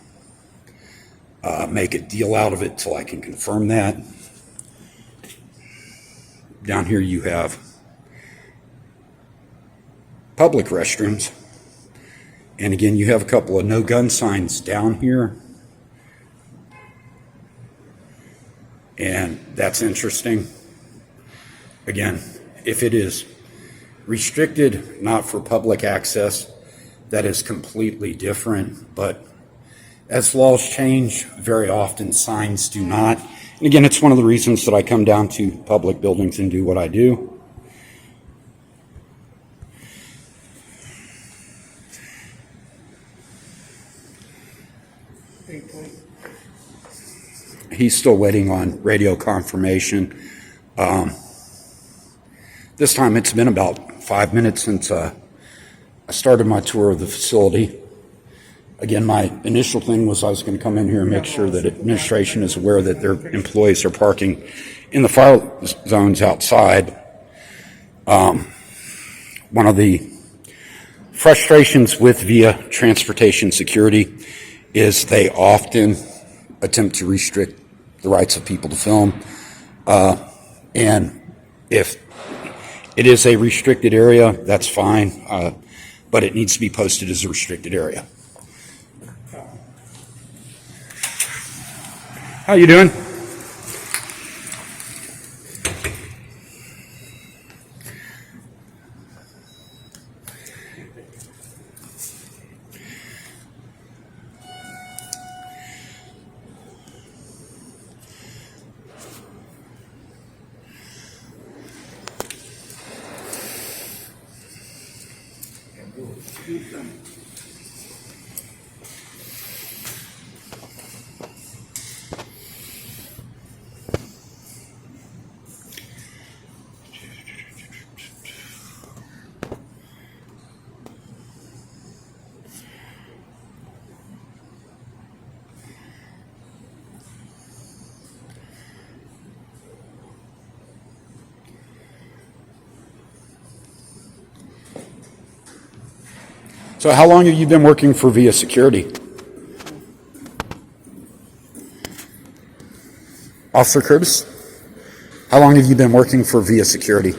make a deal out of it till I can confirm that. Down here you have public restrooms. And again, you have a couple of no gun signs down here. And that's interesting. Again, if it is restricted, not for public access, that is completely different. But as laws change, very often signs do not. And again, it's one of the reasons that I come down to public buildings and do what I do. He's still waiting on radio confirmation. This time it's been about 5 minutes since I started my tour of the facility. Again, my initial thing was I was going to come in here and make sure that administration is aware that their employees are parking in the fire zones outside. One of the frustrations with VIA transportation security is they often attempt to restrict the rights of people to film. And if it is a restricted area, that's fine, but it needs to be posted as a restricted area. How you doing? So how long have you been working for VIA Security? Officer Curtis, how long have you been working for VIA Security?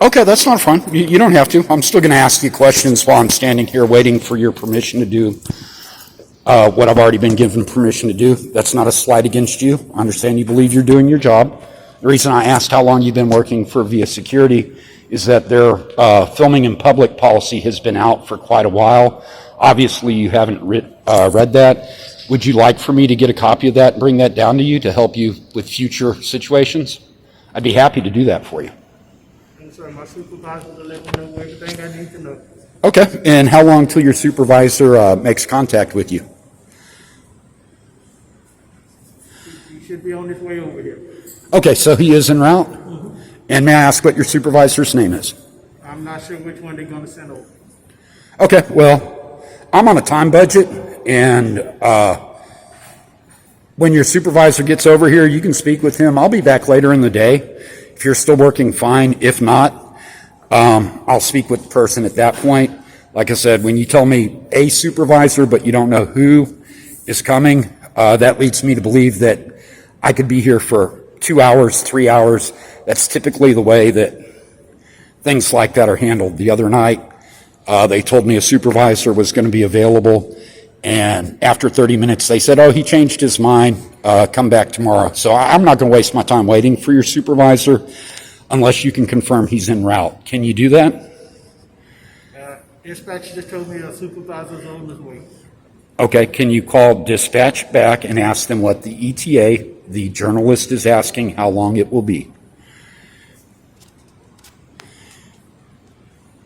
Okay, that's not fun. You don't have to. I'm still going to ask you questions while I'm standing here waiting for your permission to do what I've already been given permission to do. That's not a slight against you. I understand you believe you're doing your job. The reason I asked how long you've been working for VIA Security is that their filming in public policy has been out for quite a while. Obviously, you haven't read that. Would you like for me to get a copy of that and bring that down to you to help you with future situations? I'd be happy to do that for you. And so my supervisor will let me know everything I need to know. Okay, and how long till your supervisor makes contact with you? He should be on his way over here. Okay, so he is en route? Mm-hmm. And may I ask what your supervisor's name is? I'm not sure which one they're going to send over. Okay, well, I'm on a time budget, and when your supervisor gets over here, you can speak with him. I'll be back later in the day. If you're still working, fine. If not, I'll speak with the person at that point. Like I said, when you tell me a supervisor, but you don't know who is coming, that leads me to believe that I could be here for 2 hours, 3 hours. That's typically the way that things like that are handled. The other night, they told me a supervisor was going to be available And after 30 minutes, they said, oh, he changed his mind, come back tomorrow. So I'm not going to waste my time waiting for your supervisor unless you can confirm he's en route. Can you do that? Dispatch just told me a supervisor's on his way. Okay, can you call dispatch back and ask them what the ETA, the journalist is asking, how long it will be?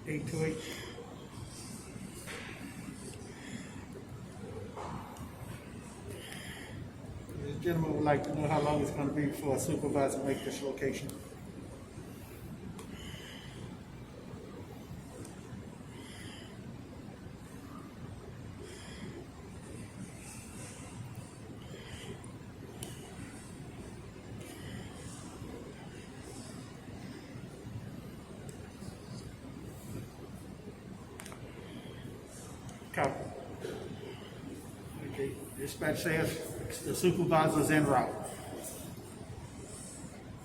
828. This gentleman would like to know how long it's going to be before a supervisor make this location. Copy. Okay, dispatch says the supervisor's en route.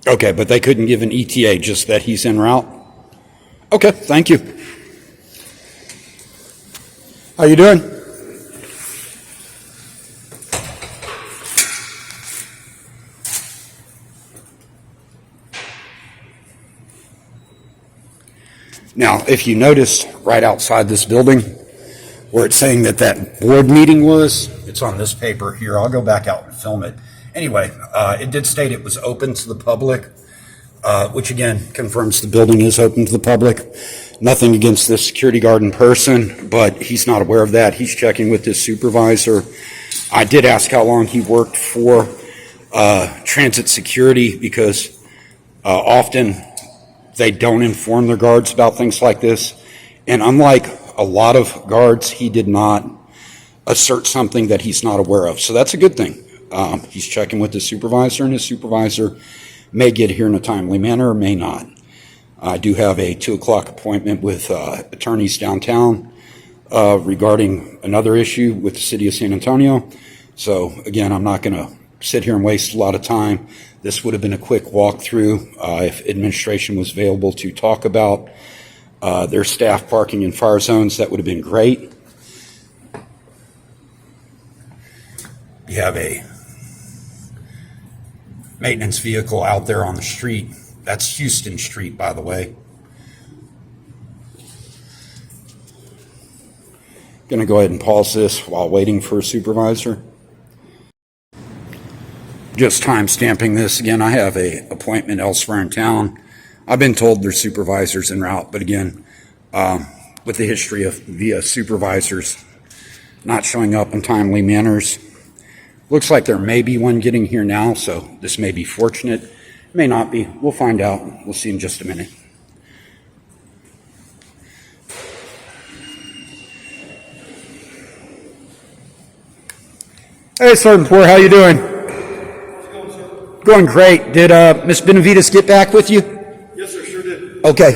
Okay, but they couldn't give an ETA, just that he's en route? Okay, thank you. How you doing? Now, if you notice right outside this building, where it's saying that that board meeting was, it's on this paper here. I'll go back out and film it. Anyway, it did state it was open to the public, which again confirms the building is open to the public. Nothing against this security guard in person, but he's not aware of that. He's checking with his supervisor. I did ask how long he worked for transit security, because often they don't inform their guards about things like this. And unlike a lot of guards, he did not assert something that he's not aware of. So that's a good thing. He's checking with his supervisor, and his supervisor may get here in a timely manner or may not. I do have a 2 o'clock appointment with attorneys downtown regarding another issue with the city of San Antonio. So again, I'm not going to sit here and waste a lot of time. This would have been a quick walkthrough if administration was available to talk about their staff parking in fire zones. That would have been great. You have a maintenance vehicle out there on the street. That's Houston Street, by the way. Going to go ahead and pause this while waiting for a supervisor. Just time stamping this again. I have a appointment elsewhere in town. I've been told there's supervisors en route, but again, with the history of via supervisors not showing up in timely manners, looks like there may be one getting here now, so this may be fortunate. May not be. We'll find out. We'll see in just a minute. Hey, Sergeant Poor, how you doing? Going great. Did Miss Benavides get back with you? Yes, sir, sure did. Okay.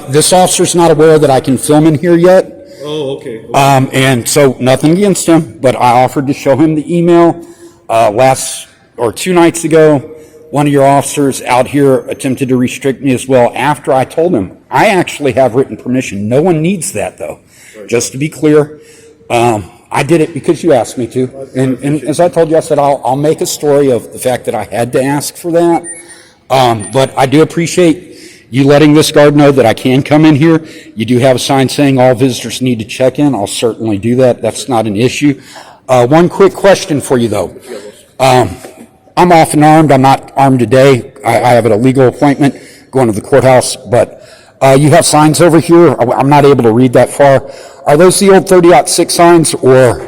This officer's not aware that I can film in here yet. Oh, okay. And so nothing against him, but I offered to show him the email last or 2 nights ago. One of your officers out here attempted to restrict me as well after I told him I actually have written permission. No one needs that, though. Right. Just to be clear, I did it because you asked me to. And as I told you, I said I'll make a story of the fact that I had to ask for that. But I do appreciate you letting this guard know that I can come in here. You do have a sign saying all visitors need to check in. I'll certainly do that. That's not an issue. One quick question for you, though. I'm often armed. I'm not armed today. I have a legal appointment going to the courthouse, but you have signs over here. I'm not able to read that far. Are those the old 30-06 signs, or?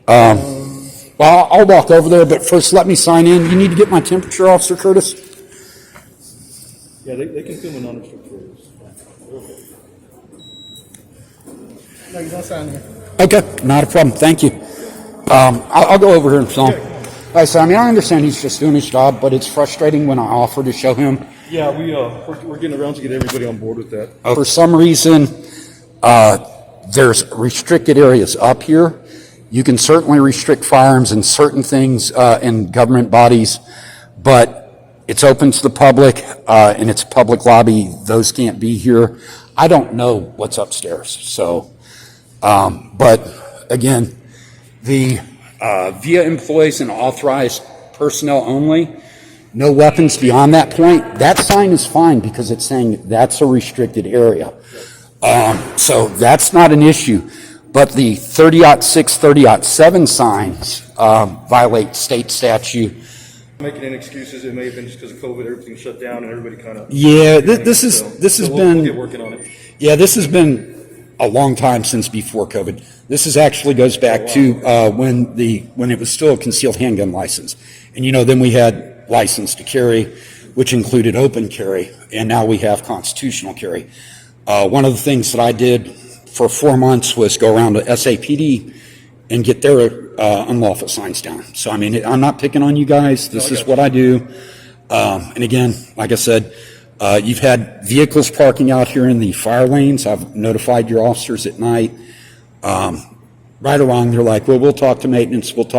Well, I'll walk over there, but first let me sign in. You need to get my temperature, Officer Curtis? Yeah, they can film a non-restricted area. No, you don't sign here. Okay, not a problem. Thank you. I'll go over here and film. All right, so I understand he's just doing his job, but it's frustrating when I offer to show him. Yeah, we're getting around to get everybody on board with that. For some reason, there's restricted areas up here. You can certainly restrict firearms in certain things in government bodies, but it's open to the public, and it's a public lobby. Those can't be here. I don't know what's upstairs, so, but again, The via employees and authorized personnel only, no weapons beyond that point, that sign is fine because it's saying that's a restricted area. So that's not an issue. But the 30-06, 30-07 signs violate state statute. Making any excuses, it may have been just because of COVID, everything shut down and everybody kind of. Yeah, this has we'll been. get working on it. Yeah, this has been a long time since before COVID. This is actually goes back to when it was still a concealed handgun license, and then we had license to carry, which included open carry, and now we have constitutional carry. One of the things that I did for 4 months was go around to SAPD and get their unlawful signs down. So I mean, I'm not picking on you guys. This is what I do. And again, like I said. You've had vehicles parking out here in the fire lanes. I've notified your officers at night. Right or wrong, they're like, well, we'll talk to maintenance, but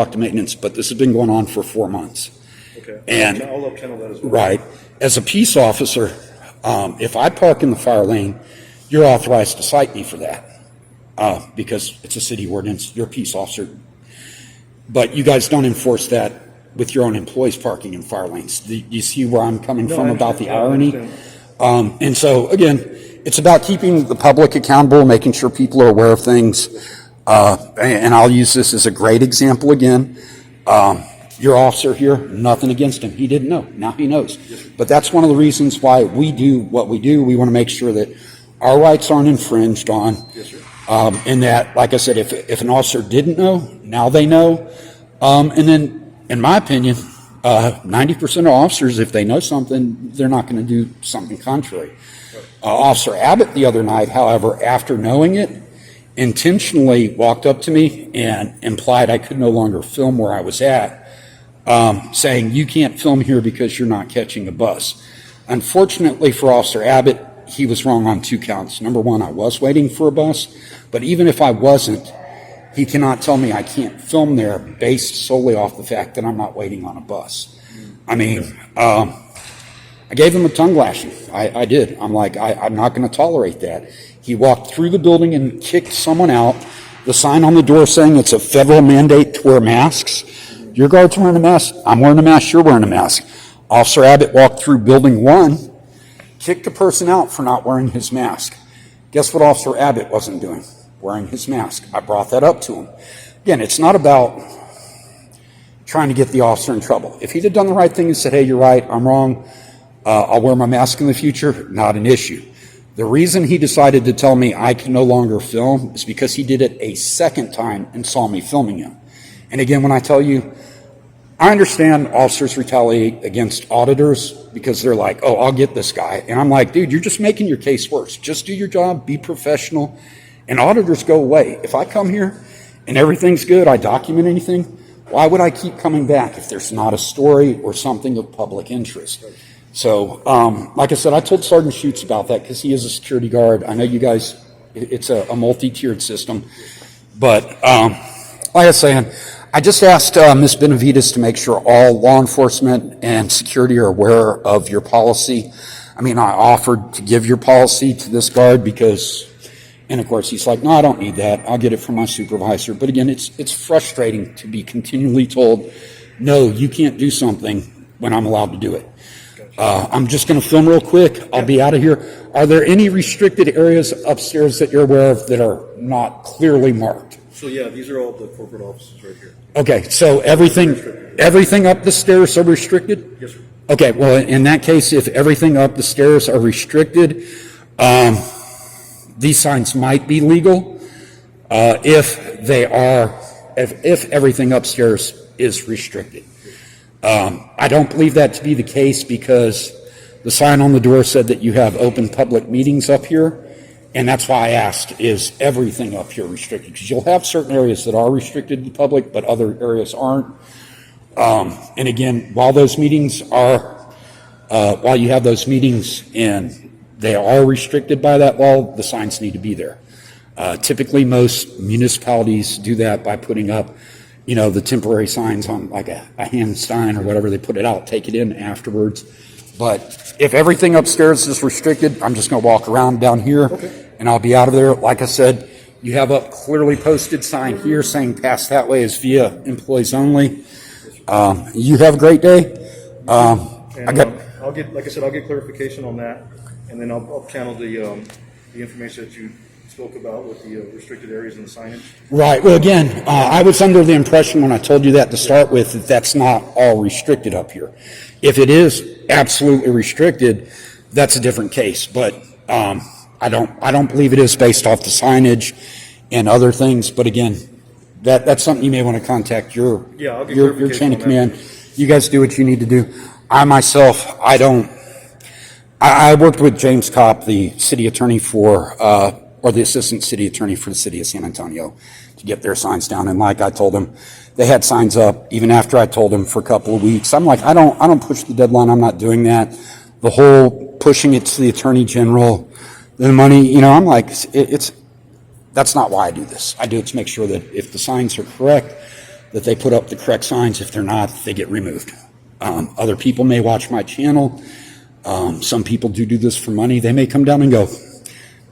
this has been going on for 4 months. Okay. And I'll let Ken know that as well. right, as a peace officer, if I park in the fire lane, you're authorized to cite me for that because it's a city ordinance. You're a peace officer. But you guys don't enforce that with your own employees parking in fire lanes. Do you see where I'm coming from about the irony? And so, again, it's about keeping the public accountable, making sure people are aware of things. And I'll use this as a great example again. Your officer here, nothing against him. He didn't know. Now he knows. But that's one of the reasons why we do what we do. We want to make sure that our rights aren't infringed on. Yes, sir. And that, like I said, if an officer didn't know, now they know. And then, in my opinion, 90% of officers, if they know something, they're not going to do something contrary. Officer Abbott the other night, however, after knowing it, intentionally walked up to me and implied I could no longer film where I was at, saying, you can't film here because you're not catching a bus. Unfortunately for Officer Abbott, he was wrong on 2 counts. Number one, I was waiting for a bus, but even if I wasn't, he cannot tell me I can't film there based solely off the fact that I'm not waiting on a bus. I mean, I gave him a tongue lashing. I did. I'm like, I'm not going to tolerate that. He walked through the building and kicked someone out. The sign on the door saying it's a federal mandate to wear masks. Your guard's wearing a mask. I'm wearing a mask. You're wearing a mask. Officer Abbott walked through building 1, kicked a person out for not wearing his mask. Guess what Officer Abbott wasn't doing? Wearing his mask. I brought that up to him. Again, it's not about trying to get the officer in trouble. If he'd have done the right thing and said, hey, you're right, I'm wrong, I'll wear my mask in the future, not an issue. The reason he decided to tell me I can no longer film is because he did it a second time and saw me filming him. And again, when I tell you, I understand officers retaliate against auditors because they're like, oh, I'll get this guy. And I'm like, dude, you're just making your case worse. Just do your job, be professional. And auditors go away. If I come here and everything's good, I document anything, why would I keep coming back if there's not a story or something of public interest? So, like I said, I told Sergeant Schutz about that because he is a security guard. I know you guys, it's a multi-tiered system. But like I was saying, I just asked Ms. Benavides to make sure all law enforcement and security are aware of your policy. I mean, I offered to give your policy to this guard because... And of course, he's like, no, I don't need that. I'll get it from my supervisor. But again, it's frustrating to be continually told, no, you can't do something when I'm allowed to do it. I'm just going to film real quick. I'll be out of here. Are there any restricted areas upstairs that you're aware of that are not clearly marked? So yeah, these are all the corporate offices right here. Okay, so everything up the stairs are restricted? Yes, sir. Okay, well, in that case, if everything up the stairs are restricted, these signs might be legal if everything upstairs is restricted. I don't believe that to be the case because the sign on the door said that you have open public meetings up here, and that's why I asked, is everything up here restricted? Because you'll have certain areas that are restricted to the public, but other areas aren't. And again, while you have those meetings and they are restricted by that law, the signs need to be there. Typically, most municipalities do that by putting up, the temporary signs on like a hand sign or whatever. They put it out, take it in afterwards. But if everything upstairs is restricted, I'm just going to walk around down here and I'll be out of there. Like I said, You have up clearly posted sign here saying pass that way is via employees only. You have a great day. And I'll get, like I said, I'll get clarification on that, and then I'll channel the information that you spoke about with the restricted areas and the signage. Right. Well, again, I was under the impression when I told you that to start with that that's not all restricted up here. If it is absolutely restricted, that's a different case. But I don't believe it is based off the signage and other things. But again, that's something you may want to contact your I'll get your clarification chain of on command. that. You guys do what you need to do. I myself, I worked with James Kopp, the city attorney or the assistant city attorney for the city of San Antonio, to get their signs down. And like I told them, they had signs up even after I told them for a couple of weeks. I'm like, I don't push the deadline. I'm not doing that. The whole pushing it to the attorney general, the money, I'm like, that's not why I do this. I do it to make sure that if the signs are correct, that they put up the correct signs. If they're not, they get removed. Other people may watch my channel. Some people do this for money. They may come down and go,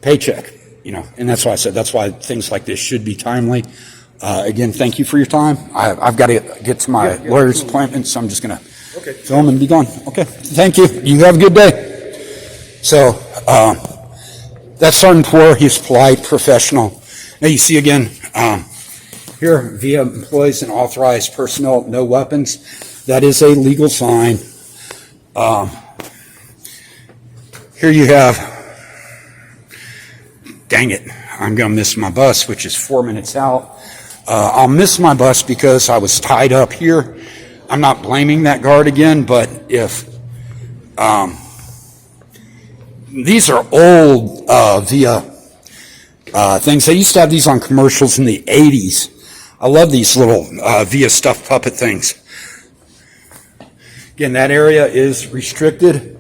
paycheck, and that's why I said, that's why things like this should be timely. Again, thank you for your time. I've got to get to my lawyer's appointment, so I'm just going to film and be gone. Okay, thank you. You have a good day. So, that's Sergeant Poor. He's polite, professional. Now you see again, here, via employees and authorized personnel, no weapons. That is a legal sign. Here you have, dang it, I'm going to miss my bus, which is 4 minutes out. I'll miss my bus because I was tied up here. I'm not blaming that guard again, but if these are old via things. They used to have these on commercials in the 80s. I love these little via stuffed puppet things. Again, that area is restricted.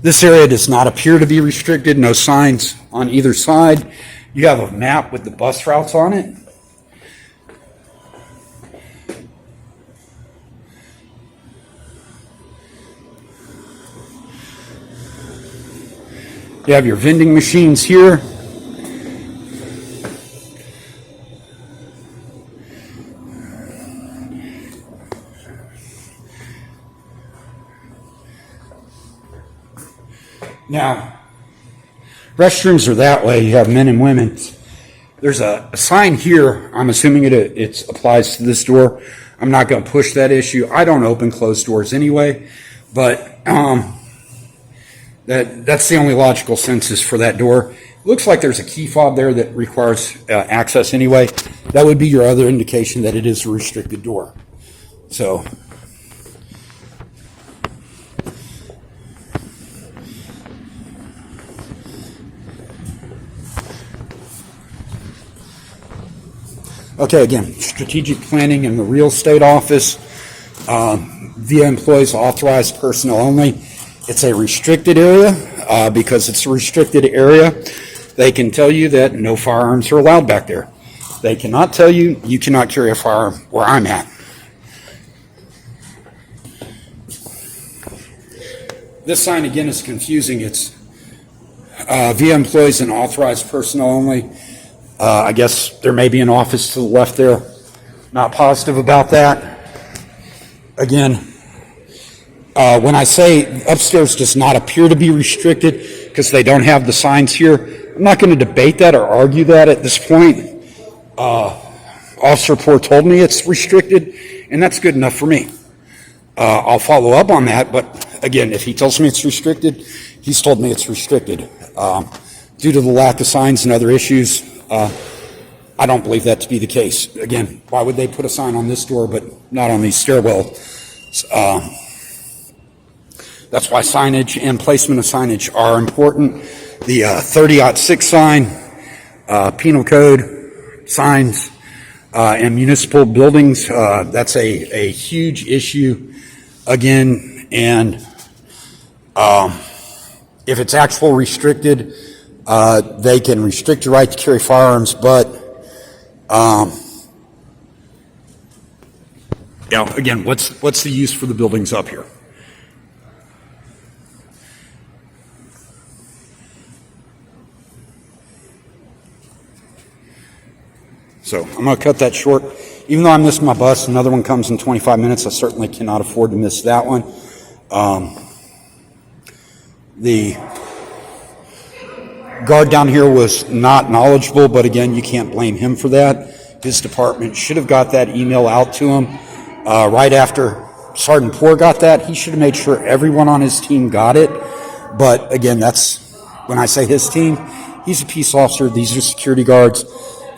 This area does not appear to be restricted. No signs on either side. You have a map with the bus routes on it. You have your vending machines here. Now, restrooms are that way. You have men and women. There's a sign here. I'm assuming it applies to this door. I'm not going to push that issue. I don't open closed doors anyway, but that's the only logical sense for that door. It looks like there's a key fob there that requires access anyway. That would be your other indication that it is a restricted door. So, okay, again, strategic planning in the real estate office, via employees, authorized personnel only. It's a restricted area. Because it's a restricted area, they can tell you that no firearms are allowed back there. They cannot tell you you cannot carry a firearm where I'm at. This sign again is confusing. It's via employees and authorized personnel only. I guess there may be an office to the left there. Not positive about that. Again, when I say upstairs does not appear to be restricted because they don't have the signs here, I'm not going to debate that or argue that at this point. Officer Poor told me it's restricted, and that's good enough for me. I'll follow up on that, but again, if he tells me it's restricted, he's told me it's restricted. Due to the lack of signs and other issues, I don't believe that to be the case. Again, why would they put a sign on this door but not on these stairwells? That's why signage and placement of signage are important. The 30-06 sign, penal code signs, and municipal buildings, that's a huge issue again. And if it's actual restricted, they can restrict your right to carry firearms, but again, what's the use for the buildings up here? So I'm going to cut that short. Even though I missed my bus, another one comes in 25 minutes. I certainly cannot afford to miss that one. The guard down here was not knowledgeable, but again, you can't blame him for that. His department should have got that email out to him right after Sergeant Poor got that. He should have made sure everyone on his team got it. But again, that's when I say his team, he's a peace officer. These are security guards.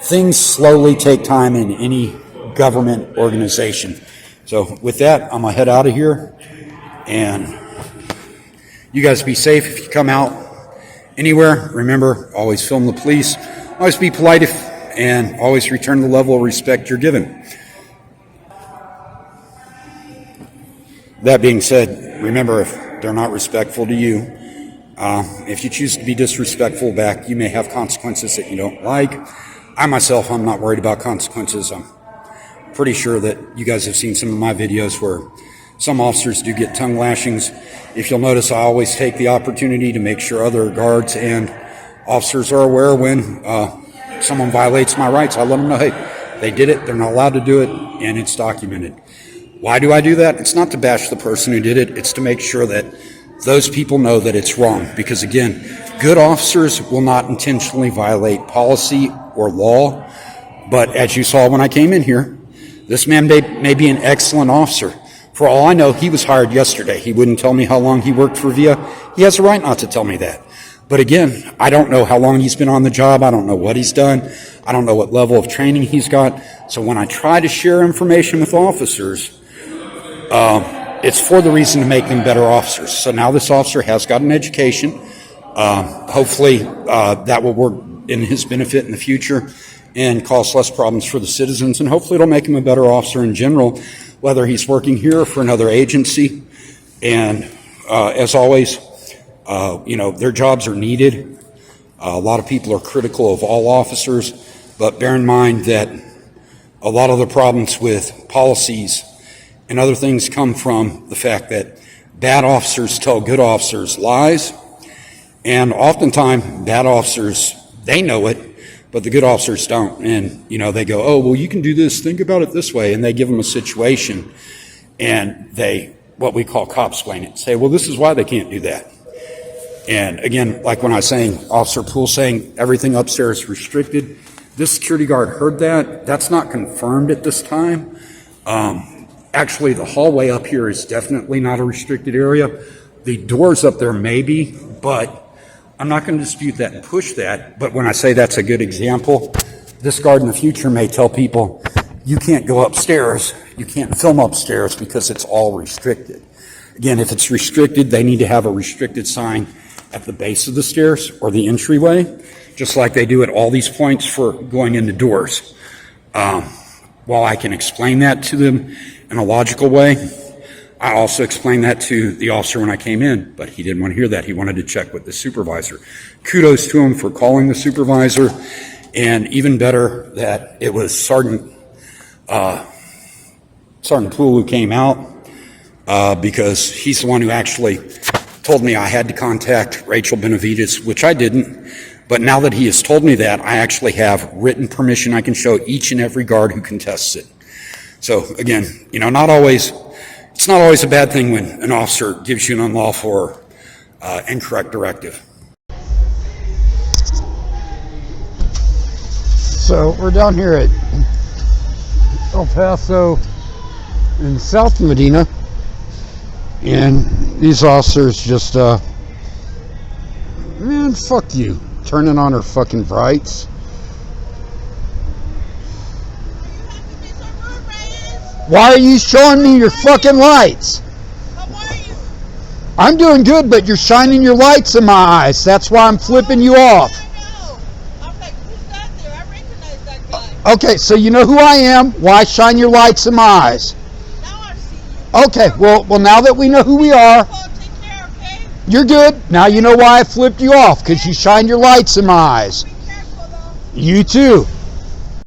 Things slowly take time in any government organization. So with that, I'm going to head out of here. And you guys be safe if you come out anywhere. Remember, always film the police. Always be polite and always return the level of respect you're given. That being said, remember, if they're not respectful to you, if you choose to be disrespectful back, you may have consequences that you don't like. I myself, I'm not worried about consequences. I'm pretty sure that you guys have seen some of my videos where some officers do get tongue lashings. If you'll notice, I always take the opportunity to make sure other guards and officers are aware when someone violates my rights. I let them know, hey, they did it, they're not allowed to do it, and it's documented. Why do I do that? It's not to bash the person who did it. It's to make sure that those people know that it's wrong. Because again, good officers will not intentionally violate policy or law. But as you saw when I came in here, this man may be an excellent officer. For all I know, he was hired yesterday. He wouldn't tell me how long he worked for VIA. He has a right not to tell me that. But again, I don't know how long he's been on the job. I don't know what he's done. I don't know what level of training he's got. So when I try to share information with officers, it's for the reason to make them better officers. So now this officer has got an education. Hopefully that will work in his benefit in the future and cause less problems for the citizens. And hopefully it'll make him a better officer in general, whether he's working here or for another agency. And as always, their jobs are needed. A lot of people are critical of all officers, but bear in mind that a lot of the problems with policies and other things come from the fact that bad officers tell good officers lies, and oftentimes bad officers, they know it, but the good officers don't. And, they go, oh, well, you can do this, think about it this way, and they give them a situation, and they, what we call cop-splain it, say, well, this is why they can't do that. And again, like when I was saying, Officer Poole saying everything upstairs is restricted, this security guard heard that. That's not confirmed at this time. Actually, the hallway up here is definitely not a restricted area. The doors up there may be, but I'm not going to dispute that and push that. But when I say that's a good example, this guard in the future may tell people, you can't go upstairs, you can't film upstairs because it's all restricted. Again, if it's restricted, they need to have a restricted sign at the base of the stairs or the entryway, just like they do at all these points for going into doors. While I can explain that to them in a logical way, I also explained that to the officer when I came in, but he didn't want to hear that. He wanted to check with the supervisor. Kudos to him for calling the supervisor, and even better that it was Sergeant Poole who came out, because he's the one who actually told me I had to contact Rachel Benavides, which I didn't. But now that he has told me that, I actually have written permission I can show each and every guard who contests it. So again, it's not always a bad thing when an officer gives you an unlawful or incorrect directive. So we're down here at El Paso in South Medina, and these officers just, man, fuck you, turning on her fucking brights. Why are you showing me your fucking lights? How are you? I'm doing good, but you're shining your lights in my eyes. That's why I'm flipping you off. I know. I'm like, who's that there? I recognize that guy. Okay, so you know who I am. Why shine your lights in my eyes? Now I see you. Okay, well, now that we know who we are, Take care, okay? you're good. Now you know why I flipped you off, because you shine your lights in my eyes. Be careful, though. You too.